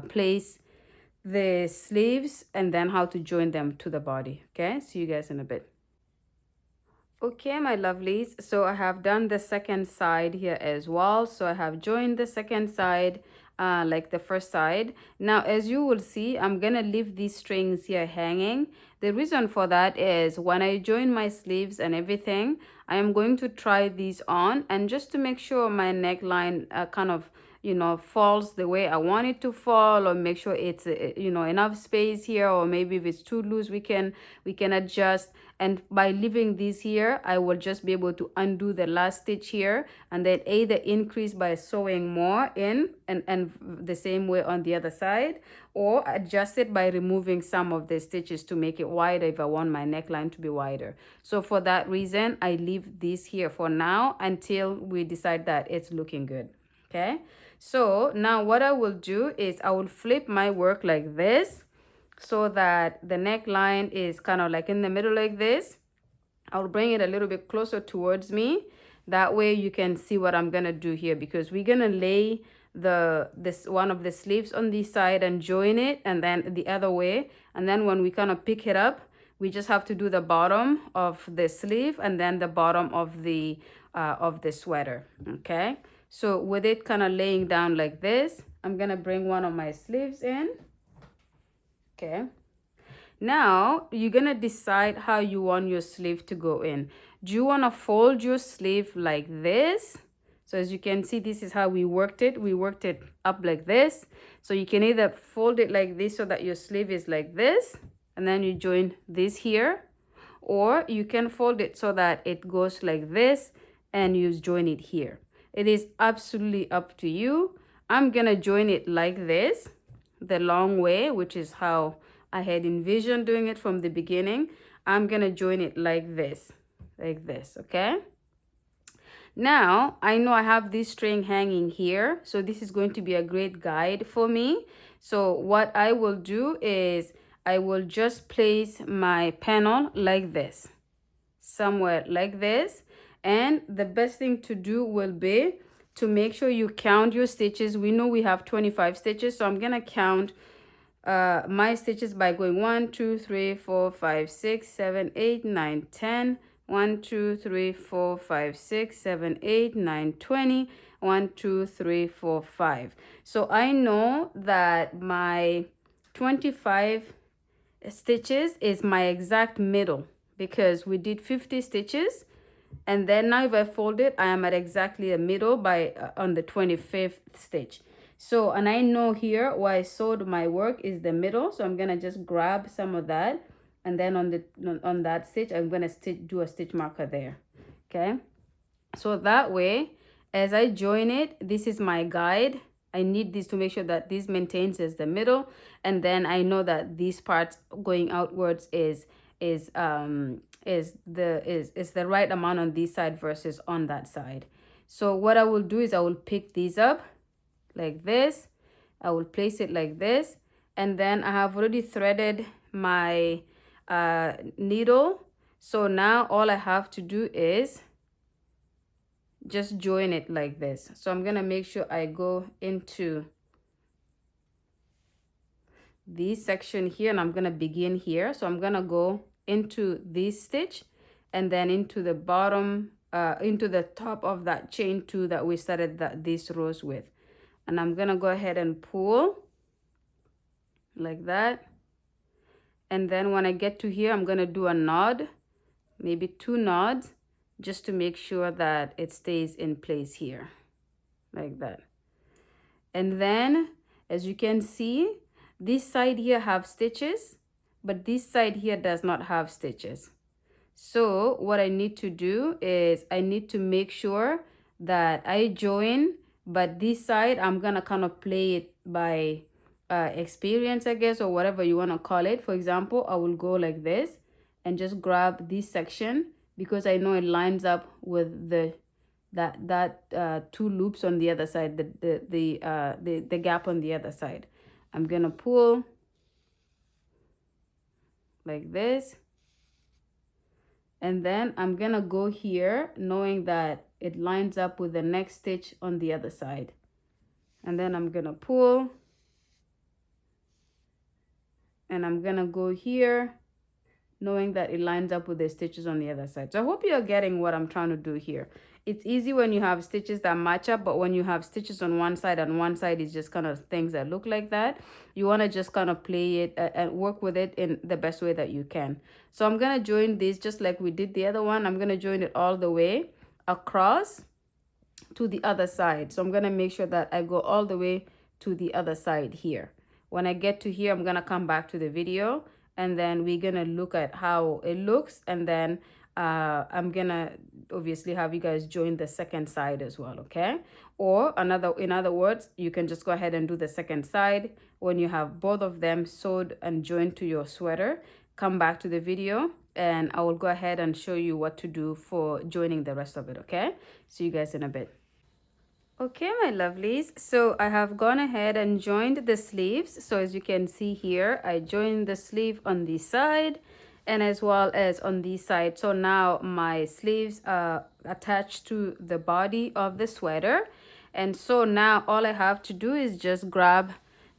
place the sleeves and then how to join them to the body. Okay, see you guys in a bit. Okay, my lovelies, so I have done the second side here as well. So I have joined the second side like the first side. Now, as you will see, I'm gonna leave these strings here hanging. The reason for that is when I join my sleeves and everything, I am going to try these on, and just to make sure my neckline kind of, you know, falls the way I want it to fall, or make sure it's you know, enough space here, or maybe if it's too loose, we can adjust. And by leaving these here, I will just be able to undo the last stitch here, and then either increase by sewing more in, and the same way on the other side, or adjust it by removing some of the stitches to make it wider if I want my neckline to be wider. So for that reason, I leave this here for now until we decide that it's looking good. Okay, so now what I will do is I will flip my work like this, so that the neckline is kind of like in the middle like this. I'll bring it a little bit closer towards me. That way you can see what I'm gonna do here, because we're gonna lay this one of the sleeves on this side and join it, and then the other way. And then when we kind of pick it up, we just have to do the bottom of the sleeve and then the bottom of the sweater. Okay, so with it kind of laying down like this, I'm gonna bring one of my sleeves in. Okay, now you're gonna decide how you want your sleeve to go in. Do you want to fold your sleeve like this? So as you can see, this is how we worked it. We worked it up like this. So you can either fold it like this so that your sleeve is like this, and then you join this here, or you can fold it so that it goes like this and you join it here. It is absolutely up to you. I'm gonna join it like this, the long way, which is how I had envisioned doing it from the beginning. I'm gonna join it like this, okay? Now, I know I have this string hanging here, so this is going to be a great guide for me. So what I will do is I will just place my panel like this, somewhere like this. And the best thing to do will be to make sure you count your stitches. We know we have 25 stitches, so I'm gonna count my stitches by going 1 2 3 4 5 6 7 8 9 10, 1 2 3 4 5 6 7 8 9 20, 1 2 3 4 5. So I know that my 25 stitches is my exact middle, because we did 50 stitches, and then now if I fold it, I am at exactly the middle by on the 25th stitch. So, and I know here where I sewed my work is the middle, so I'm gonna just grab some of that, and then on that stitch I'm gonna do a stitch marker there. Okay, so that way as I join it, this is my guide. I need this to make sure that this maintains as the middle, and then I know that these parts going outwards is the right amount on this side versus on that side. So what I will do is I will pick these up like this. I will place it like this, and then I have already threaded my needle. So now all I have to do is just join it like this. So I'm gonna make sure I go into this section here, and I'm gonna begin here. So I'm gonna go into this stitch, and then into the bottom, into the top of that chain 2 that we started these rows with. And I'm gonna go ahead and pull like that. And then when I get to here, I'm gonna do a knot, maybe 2 knots, just to make sure that it stays in place here, like that. And then, as you can see, this side here have stitches, but this side here does not have stitches. So what I need to do is I need to make sure that I join, but this side I'm gonna kind of play it by experience, I guess, or whatever you want to call it. For example, I will go like this and just grab this section, because I know it lines up with that 2 loops on the other side, the gap on the other side. I'm gonna pull like this, and then I'm gonna go here knowing that it lines up with the next stitch on the other side, and then I'm gonna pull, and I'm gonna go here knowing that it lines up with the stitches on the other side. So I hope you're getting what I'm trying to do here. It's easy when you have stitches that match up, but when you have stitches on one side and one side is just kind of things that look like that, you want to just kind of play it and work with it in the best way that you can. So I'm going to join this just like we did the other one. I'm going to join it all the way across to the other side. So I'm going to make sure that I go all the way to the other side here. When I get to here, I'm going to come back to the video and then we're going to look at how it looks, and then I'm going to obviously have you guys join the second side as well, okay? Or in other words, you can just go ahead and do the second side. When you have both of them sewed and joined to your sweater, come back to the video and I will go ahead and show you what to do for joining the rest of it, okay? See you guys in a bit. Okay, my lovelies, so I have gone ahead and joined the sleeves. So as you can see here, I joined the sleeve on this side and as well as on this side. So now my sleeves are attached to the body of the sweater. And so now all I have to do is just grab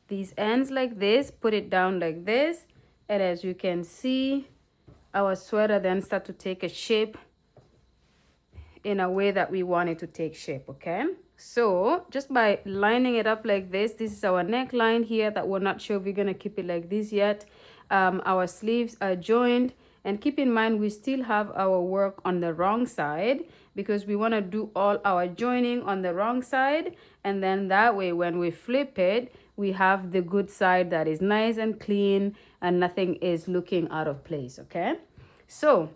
these ends like this, put it down like this. And as you can see, our sweater then start to take a shape in a way that we want it to take shape, okay? So just by lining it up like this is our neckline here that we're not sure if we're going to keep it like this yet. Our sleeves are joined, and keep in mind we still have our work on the wrong side because we want to do all our joining on the wrong side, and then that way when we flip it we have the good side that is nice and clean and nothing is looking out of place, okay? So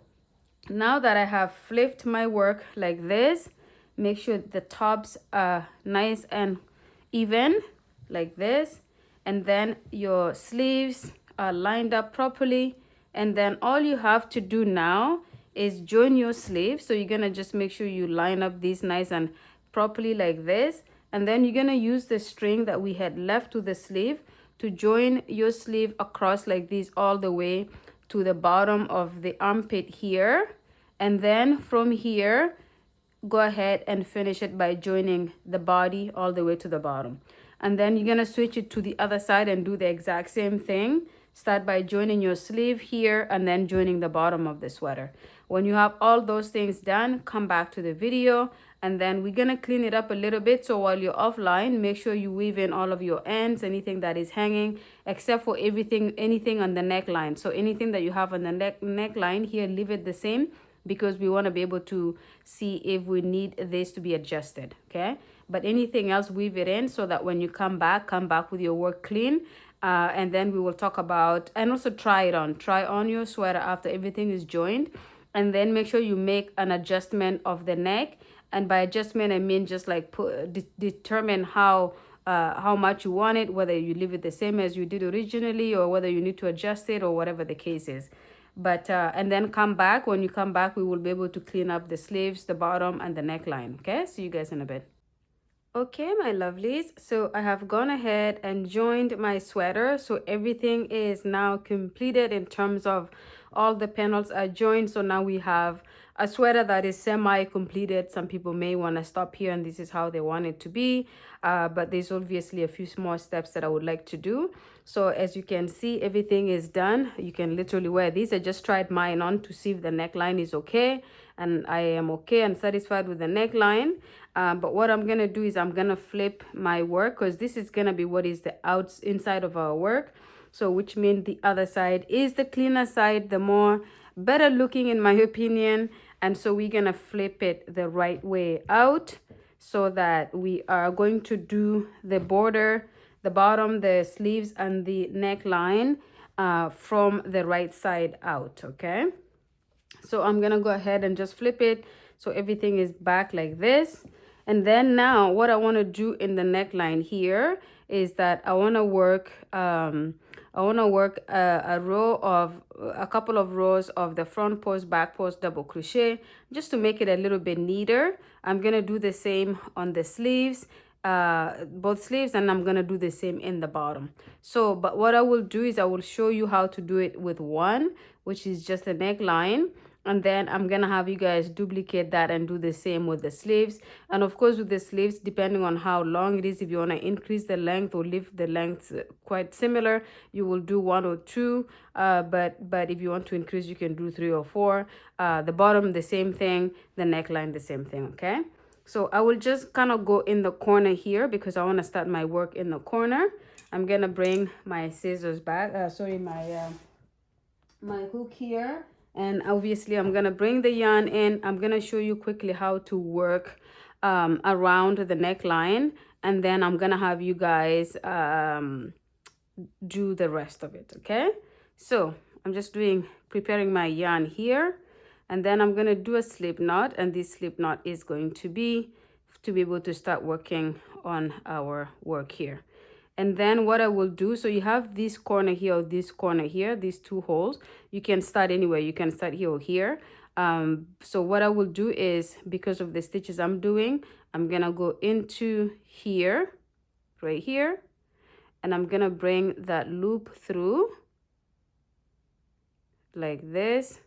now that I have flipped my work like this, make sure the tops are nice and even like this, and then your sleeves are lined up properly, and then all you have to do now is join your sleeves. So you're gonna just make sure you line up these nice and properly like this, and then you're gonna use the string that we had left to the sleeve to join your sleeve across like this all the way to the bottom of the armpit here, and then from here go ahead and finish it by joining the body all the way to the bottom. And then you're gonna switch it to the other side and do the exact same thing. Start by joining your sleeve here and then joining the bottom of the sweater. When you have all those things done, come back to the video, and then we're gonna clean it up a little bit. So while you're offline, make sure you weave in all of your ends, anything that is hanging, except for anything on the neckline. So anything that you have on the neckline here, leave it the same, because we want to be able to see if we need this to be adjusted, okay? But anything else, weave it in so that when you come back with your work clean, and then we will talk about, and also try on your sweater after everything is joined, and then make sure you make an adjustment of the neck. And by adjustment, I mean just like determine how much you want it, whether you leave it the same as you did originally or whether you need to adjust it or whatever the case is. But and then come back. When you come back, we will be able to clean up the sleeves, the bottom, and the neckline, okay? See you guys in a bit. Okay, my lovelies, so I have gone ahead and joined my sweater. So everything is now completed in terms of all the panels are joined. So now we have a sweater that is semi-completed. Some people may want to stop here and this is how they want it to be. But there's obviously a few small steps that I would like to do. So as you can see, everything is done. You can literally wear these. I just tried mine on to see if the neckline is okay. And I am okay and satisfied with the neckline. But what I'm going to do is I'm going to flip my work, because this is going to be what is the inside of our work. So which means the other side is the cleaner side, the more better looking in my opinion. And so we're going to flip it the right way out so that we are going to do the border, the bottom, the sleeves, and the neckline from the right side out, okay? So I'm going to go ahead and just flip it so everything is back like this. And then now what I want to do in the neckline here is that I want to work a couple of rows of the front post, back post, double crochet, just to make it a little bit neater. I'm going to do the same on the sleeves, both sleeves, and I'm going to do the same in the bottom. So, but what I will do is I will show you how to do it with one, which is just the neckline. And then I'm gonna have you guys duplicate that and do the same with the sleeves. And of course with the sleeves, depending on how long it is, if you want to increase the length or leave the length quite similar, you will do 1 or 2, but if you want to increase, you can do 3 or 4. The bottom the same thing, the neckline the same thing. Okay, so I will just kind of go in the corner here because I want to start my work in the corner. I'm gonna bring my scissors back, my hook here, and obviously I'm gonna bring the yarn in. I'm gonna show you quickly how to work around the neckline, and then I'm gonna have you guys do the rest of it. Okay, so I'm just preparing my yarn here, and then I'm gonna do a slip knot, and this slip knot is going to be able to start working on our work here. And then what I will do, so you have this corner here or this corner here, these 2 holes. You can start anywhere. You can start here or here. So what I will do is, because of the stitches I'm doing, I'm gonna go into here, right here, and I'm gonna bring that loop through like this,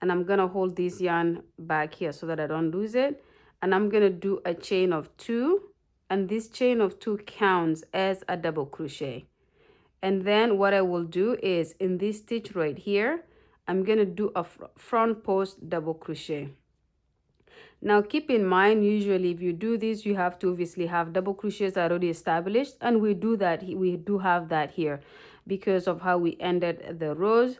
and I'm gonna hold this yarn back here so that I don't lose it, and I'm gonna do a chain of 2, and this chain of 2 counts as a double crochet. And then what I will do is, in this stitch right here, I'm gonna do a front post double crochet. Now keep in mind, usually if you do this, you have to obviously have double crochets already established, and we do have that here because of how we ended the rows.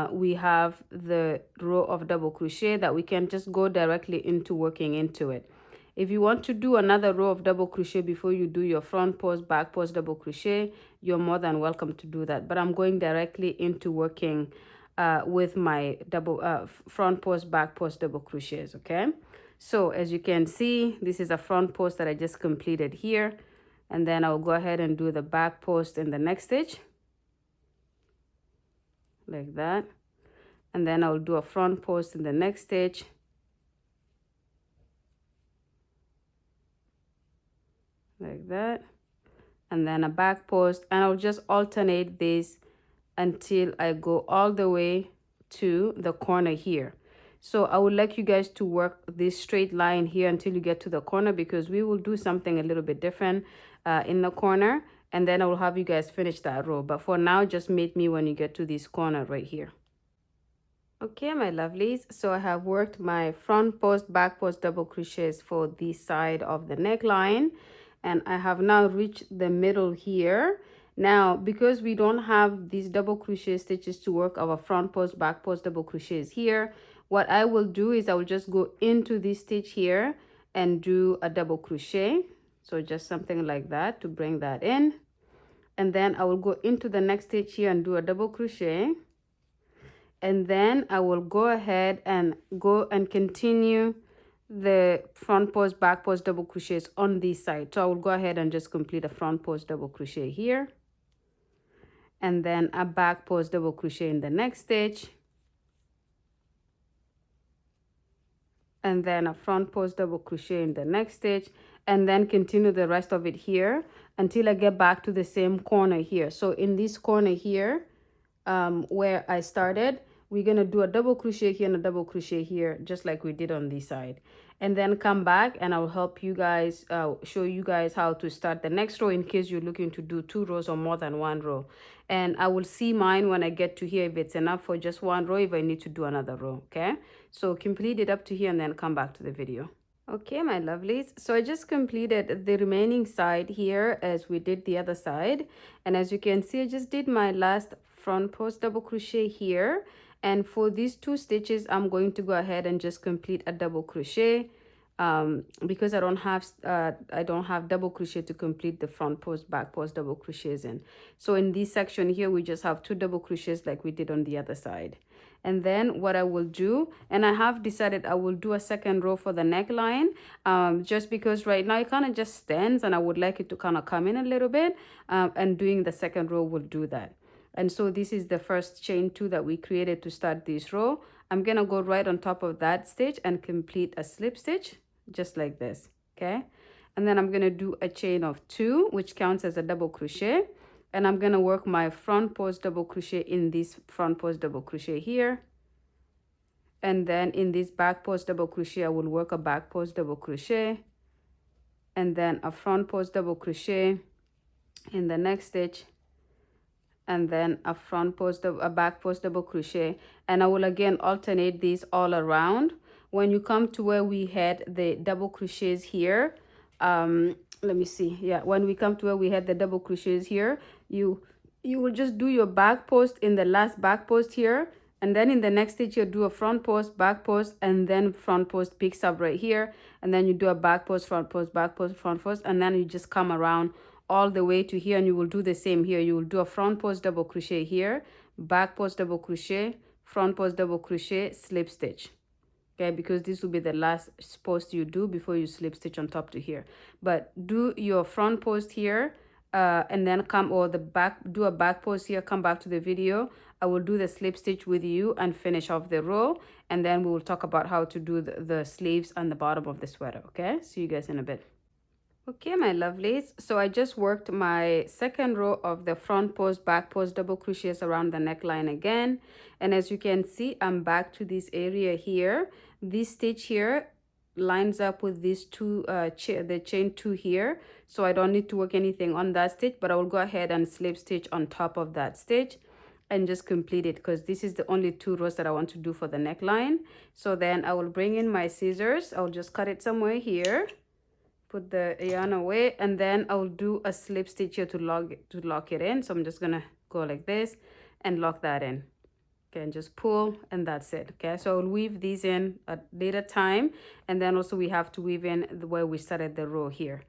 We have the row of double crochet that we can just go directly into working into it. If you want to do another row of double crochet before you do your front post, back post double crochet, you're more than welcome to do that. But I'm going directly into working with my front post, back post double crochets. Okay, so as you can see, this is a front post that I just completed here, and then I'll go ahead and do the back post in the next stitch like that, and then I'll do a front post in the next stitch like that, and then a back post, and I'll just alternate this until I go all the way to the corner here. So I would like you guys to work this straight line here until you get to the corner, because we will do something a little bit different in the corner, and then I will have you guys finish that row. But for now, just meet me when you get to this corner right here. Okay, my lovelies, so I have worked my front post, back post double crochets for this side of the neckline, and I have now reached the middle here. Now, because we don't have these double crochet stitches to work our front post, back post double crochets here, what I will do is I will just go into this stitch here and do a double crochet. So just something like that to bring that in, and then I will go into the next stitch here and do a double crochet. And then I will go ahead and continue the front post, back post double crochets on this side. So I will go ahead and just complete a front post double crochet here, and then a back post double crochet in the next stitch, and then a front post double crochet in the next stitch, and then continue the rest of it here until I get back to the same corner here. So in this corner here, where I started, we're gonna do a double crochet here and a double crochet here, just like we did on this side, and then come back and I'll help you guys, show you guys how to start the next row in case you're looking to do 2 rows or more than 1 row. And I will see mine when I get to here if it's enough for just 1 row, if I need to do another row. Okay, so complete it up to here and then come back to the video. Okay, my lovelies, so I just completed the remaining side here as we did the other side, and as you can see, I just did my last front post double crochet here, and for these 2 stitches I'm going to go ahead and just complete a double crochet because I don't have double crochet to complete the front post, back post double crochets in. So in this section here we just have 2 double crochets like we did on the other side. And then what I will do, and I have decided I will do a second row for the neckline, just because right now it kind of just stands and I would like it to kind of come in a little bit, and doing the second row will do that. And so this is the first chain 2 that we created to start this row. I'm gonna go right on top of that stitch and complete a slip stitch just like this. Okay, and then I'm gonna do a chain of 2, which counts as a double crochet, and I'm gonna work my front post double crochet in this front post double crochet here, And then in this back post double crochet, I will work a back post double crochet, and then a front post double crochet in the next stitch, and then a back post double crochet, and I will again alternate these all around. When you come to where we had the double crochets here, let me see, yeah, when we come to where we had the double crochets here, you will just do your back post in the last back post here, and then in the next stitch you'll do a front post, back post, and then front post picks up right here, and then you do a back post, front post, back post, front post, and then you just come around all the way to here, and you will do the same here. You will do a front post double crochet here, back post double crochet, front post double crochet, slip stitch. Okay, because this will be the last post you do before you slip stitch on top to here. But do your front post here, and then come, or the back, do a back post here, come back to the video. I will do the slip stitch with you and finish off the row, and then we will talk about how to do the sleeves and the bottom of the sweater. Okay, see you guys in a bit. Okay, my lovelies, so I just worked my second row of the front post, back post double crochets around the neckline again, and as you can see, I'm back to this area here. This stitch here lines up with these two the chain 2 here, so I don't need to work anything on that stitch, but I will go ahead and slip stitch on top of that stitch and just complete it, because this is the only 2 rows that I want to do for the neckline. So then I will bring in my scissors. I'll just cut it somewhere here, put the yarn away, and then I'll do a slip stitch here to lock it in. So I'm just gonna go like this and lock that in. Okay, and just pull, and that's it. Okay, so I'll weave these in at later time, and then also we have to weave in the way we started the row here.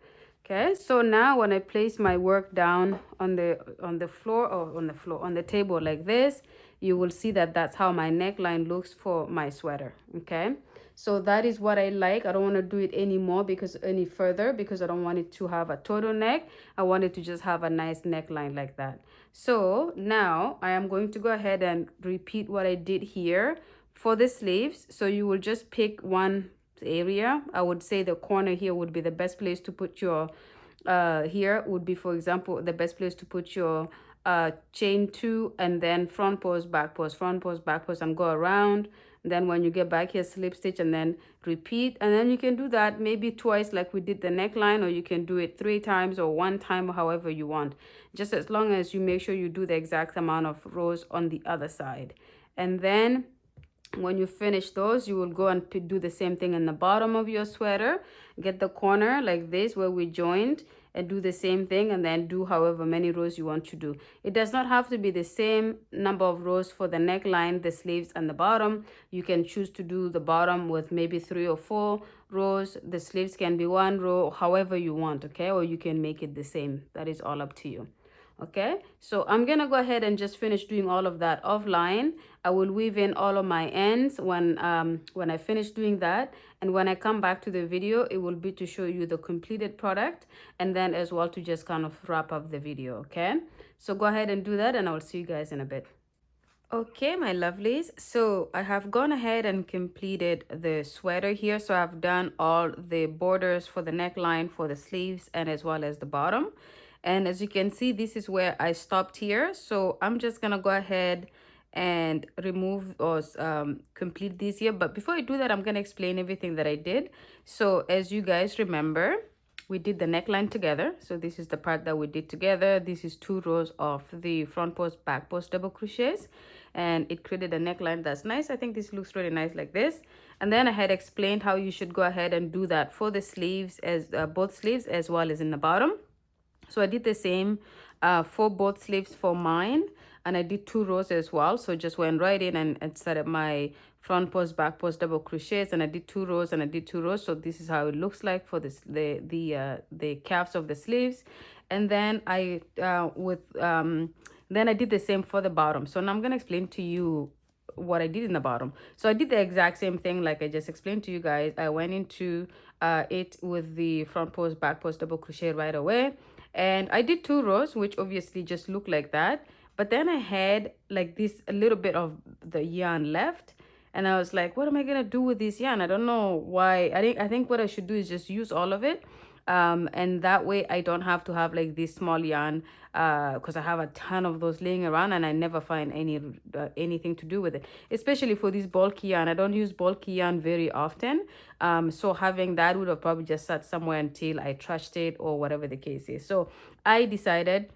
Okay, so now when I place my work down on the floor, or on the table like this, you will see that that's how my neckline looks for my sweater. Okay, so that is what I like. I don't want to do it anymore because any further, because I don't want it to have a turtleneck. I want it to just have a nice neckline like that. So now I am going to go ahead and repeat what I did here for the sleeves. So you will just pick one area. I would say the corner here would be the best place to put your here would be, for example, the best place to put your chain 2, and then front post, back post, front post, back post, and go around. Then when you get back here, slip stitch, and then repeat. And then you can do that maybe twice like we did the neckline, or you can do it 3 times or 1 time, or however you want, just as long as you make sure you do the exact amount of rows on the other side. And then when you finish those, you will go and do the same thing in the bottom of your sweater. Get the corner like this where we joined, and do the same thing, and then do however many rows you want to do. It does not have to be the same number of rows for the neckline, the sleeves, and the bottom. You can choose to do the bottom with maybe 3 or 4 rows. The sleeves can be 1 row, however you want. Okay, or you can make it the same. That is all up to you. Okay, so I'm gonna go ahead and just finish doing all of that offline. I will weave in all of my ends when I finish doing that, and when I come back to the video, it will be to show you the completed product, and then as well to just kind of wrap up the video. Okay, so go ahead and do that, and I'll see you guys in a bit. Okay, my lovelies, so I have gone ahead and completed the sweater here. So I've done all the borders for the neckline, for the sleeves, and as well as the bottom. And as you can see, this is where I stopped here. So I'm just gonna go ahead and remove or complete this here. But before I do that, I'm gonna explain everything that I did. So as you guys remember, we did the neckline together. So this is the part that we did together. This is 2 rows of the front post, back post double crochets, and it created a neckline that's nice. I think this looks really nice like this. And then I had explained how you should go ahead and do that for the sleeves, as both sleeves as well as in the bottom. So I did the same for both sleeves for mine, and I did 2 rows as well. So just went right in and started my front post, back post double crochets, and I did 2 rows and I did 2 rows. So this is how it looks like for this the calves of the sleeves. And then I then I did the same for the bottom. So now I'm gonna explain to you what I did in the bottom. So I did the exact same thing like I just explained to you guys. I went into it with the front post, back post double crochet right away, and I did 2 rows, which obviously just look like that. But then I had like this a little bit of the yarn left, and I was like, what am I gonna do with this yarn? I don't know why. I think what I should do is just use all of it. And that way I don't have to have like this small yarn, because I have a ton of those laying around and I never find anything to do with it, especially for this bulky yarn. I don't use bulky yarn very often, so having that would have probably just sat somewhere until I trashed it or whatever the case is. So I decided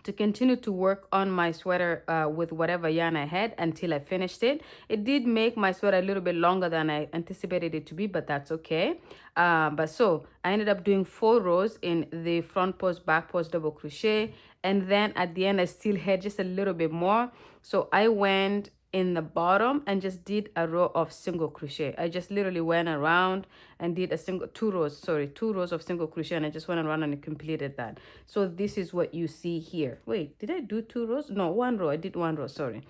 to continue to work on my sweater with whatever yarn I had until I finished it. It did make my sweater a little bit longer than I anticipated it to be, but that's okay. But so I ended up doing 4 rows in the front post, back post, double crochet, and then at the end I still had just a little bit more. So I went in the bottom and just did a row of single crochet. I just literally went around and did two rows of single crochet, and I just went around and completed that. So this is what you see here. Wait, did I do 2 rows? No, 1 row. I did 1 row, sorry.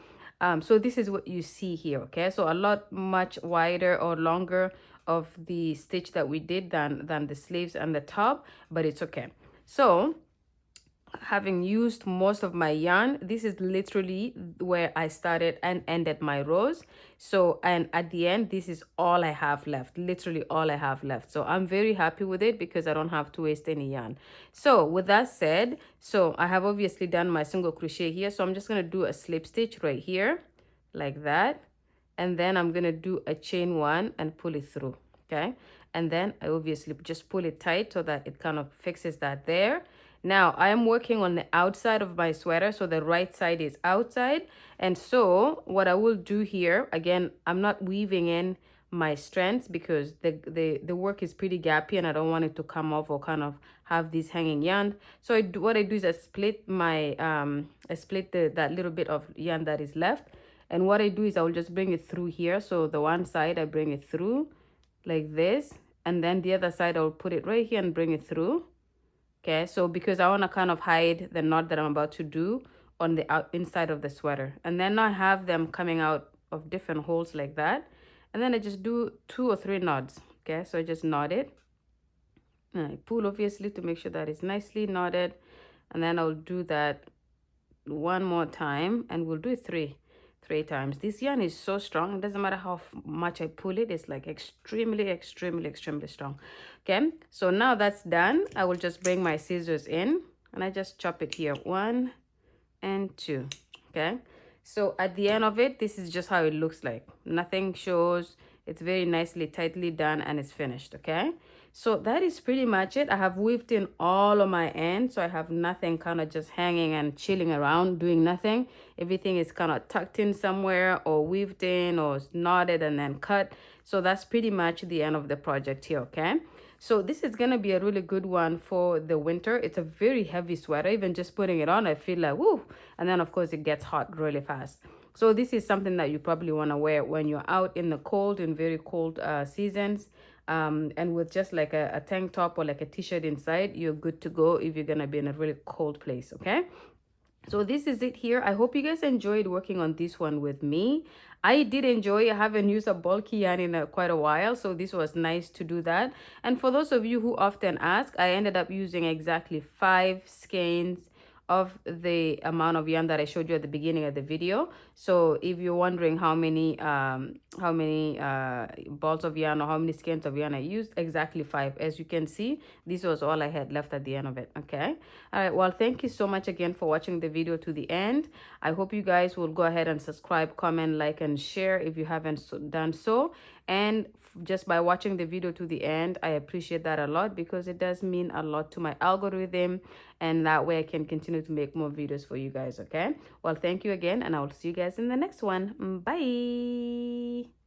So this is what you see here, okay? So a lot much wider or longer of the stitch that we did than the sleeves and the top, but it's okay. So having used most of my yarn, this is literally where I started and ended my rows. So, and at the end, this is all I have left, literally all I have left. So I'm very happy with it because I don't have to waste any yarn. So with that said, so I have obviously done my single crochet here, so I'm just going to do a slip stitch right here like that, and then I'm going to do a chain 1 and pull it through, okay? And then I obviously just pull it tight so that it kind of fixes that there. Now I am working on the outside of my sweater, so the right side is outside. And so what I will do here, again, I'm not weaving in my strands because the work is pretty gappy and I don't want it to come off or kind of have this hanging yarn. So what I do is I split my I split that little bit of yarn that is left, and what I do is I will just bring it through here. So the one side I bring it through like this, and then the other side I'll put it right here and bring it through. Okay, so because I want to kind of hide the knot that I'm about to do on the inside of the sweater, and then I have them coming out of different holes like that, and then I just do 2 or 3 knots. Okay, so I just knot it and I pull obviously to make sure that it's nicely knotted, and then I'll do that 1 more time, and we'll do it three times. This yarn is so strong, it doesn't matter how much I pull it, it's like extremely strong. Okay, so now that's done, I will just bring my scissors in and I just chop it here, 1 and 2. Okay, so at the end of it, this is just how it looks like. Nothing shows, it's very nicely tightly done, and it's finished. Okay, so that is pretty much it. I have weaved in all of my ends, so I have nothing kind of just hanging and chilling around doing nothing. Everything is kind of tucked in somewhere or weaved in or knotted and then cut. So that's pretty much the end of the project here. Okay, so this is gonna be a really good one for the winter. It's a very heavy sweater. Even just putting it on, I feel like woo, and then of course it gets hot really fast. So this is something that you probably want to wear when you're out in the cold, in very cold seasons. And with just like a tank top or like a t-shirt inside, you're good to go if you're gonna be in a really cold place. Okay, so this is it here. I hope you guys enjoyed working on this one with me. I did enjoy. I haven't used a bulky yarn in quite a while, so this was nice to do that. And for those of you who often ask, I ended up using exactly 5 skeins of the amount of yarn that I showed you at the beginning of the video. So if you're wondering how many balls of yarn or how many skeins of yarn I used, exactly 5. As you can see, this was all I had left at the end of it. Okay, all right, well, thank you so much again for watching the video to the end. I hope you guys will go ahead and subscribe, comment, like, and share if you haven't done so. And just by watching the video to the end, I appreciate that a lot because it does mean a lot to my algorithm, and that way I can continue to make more videos for you guys. Okay, well, thank you again, and I will see you guys in the next one. Bye.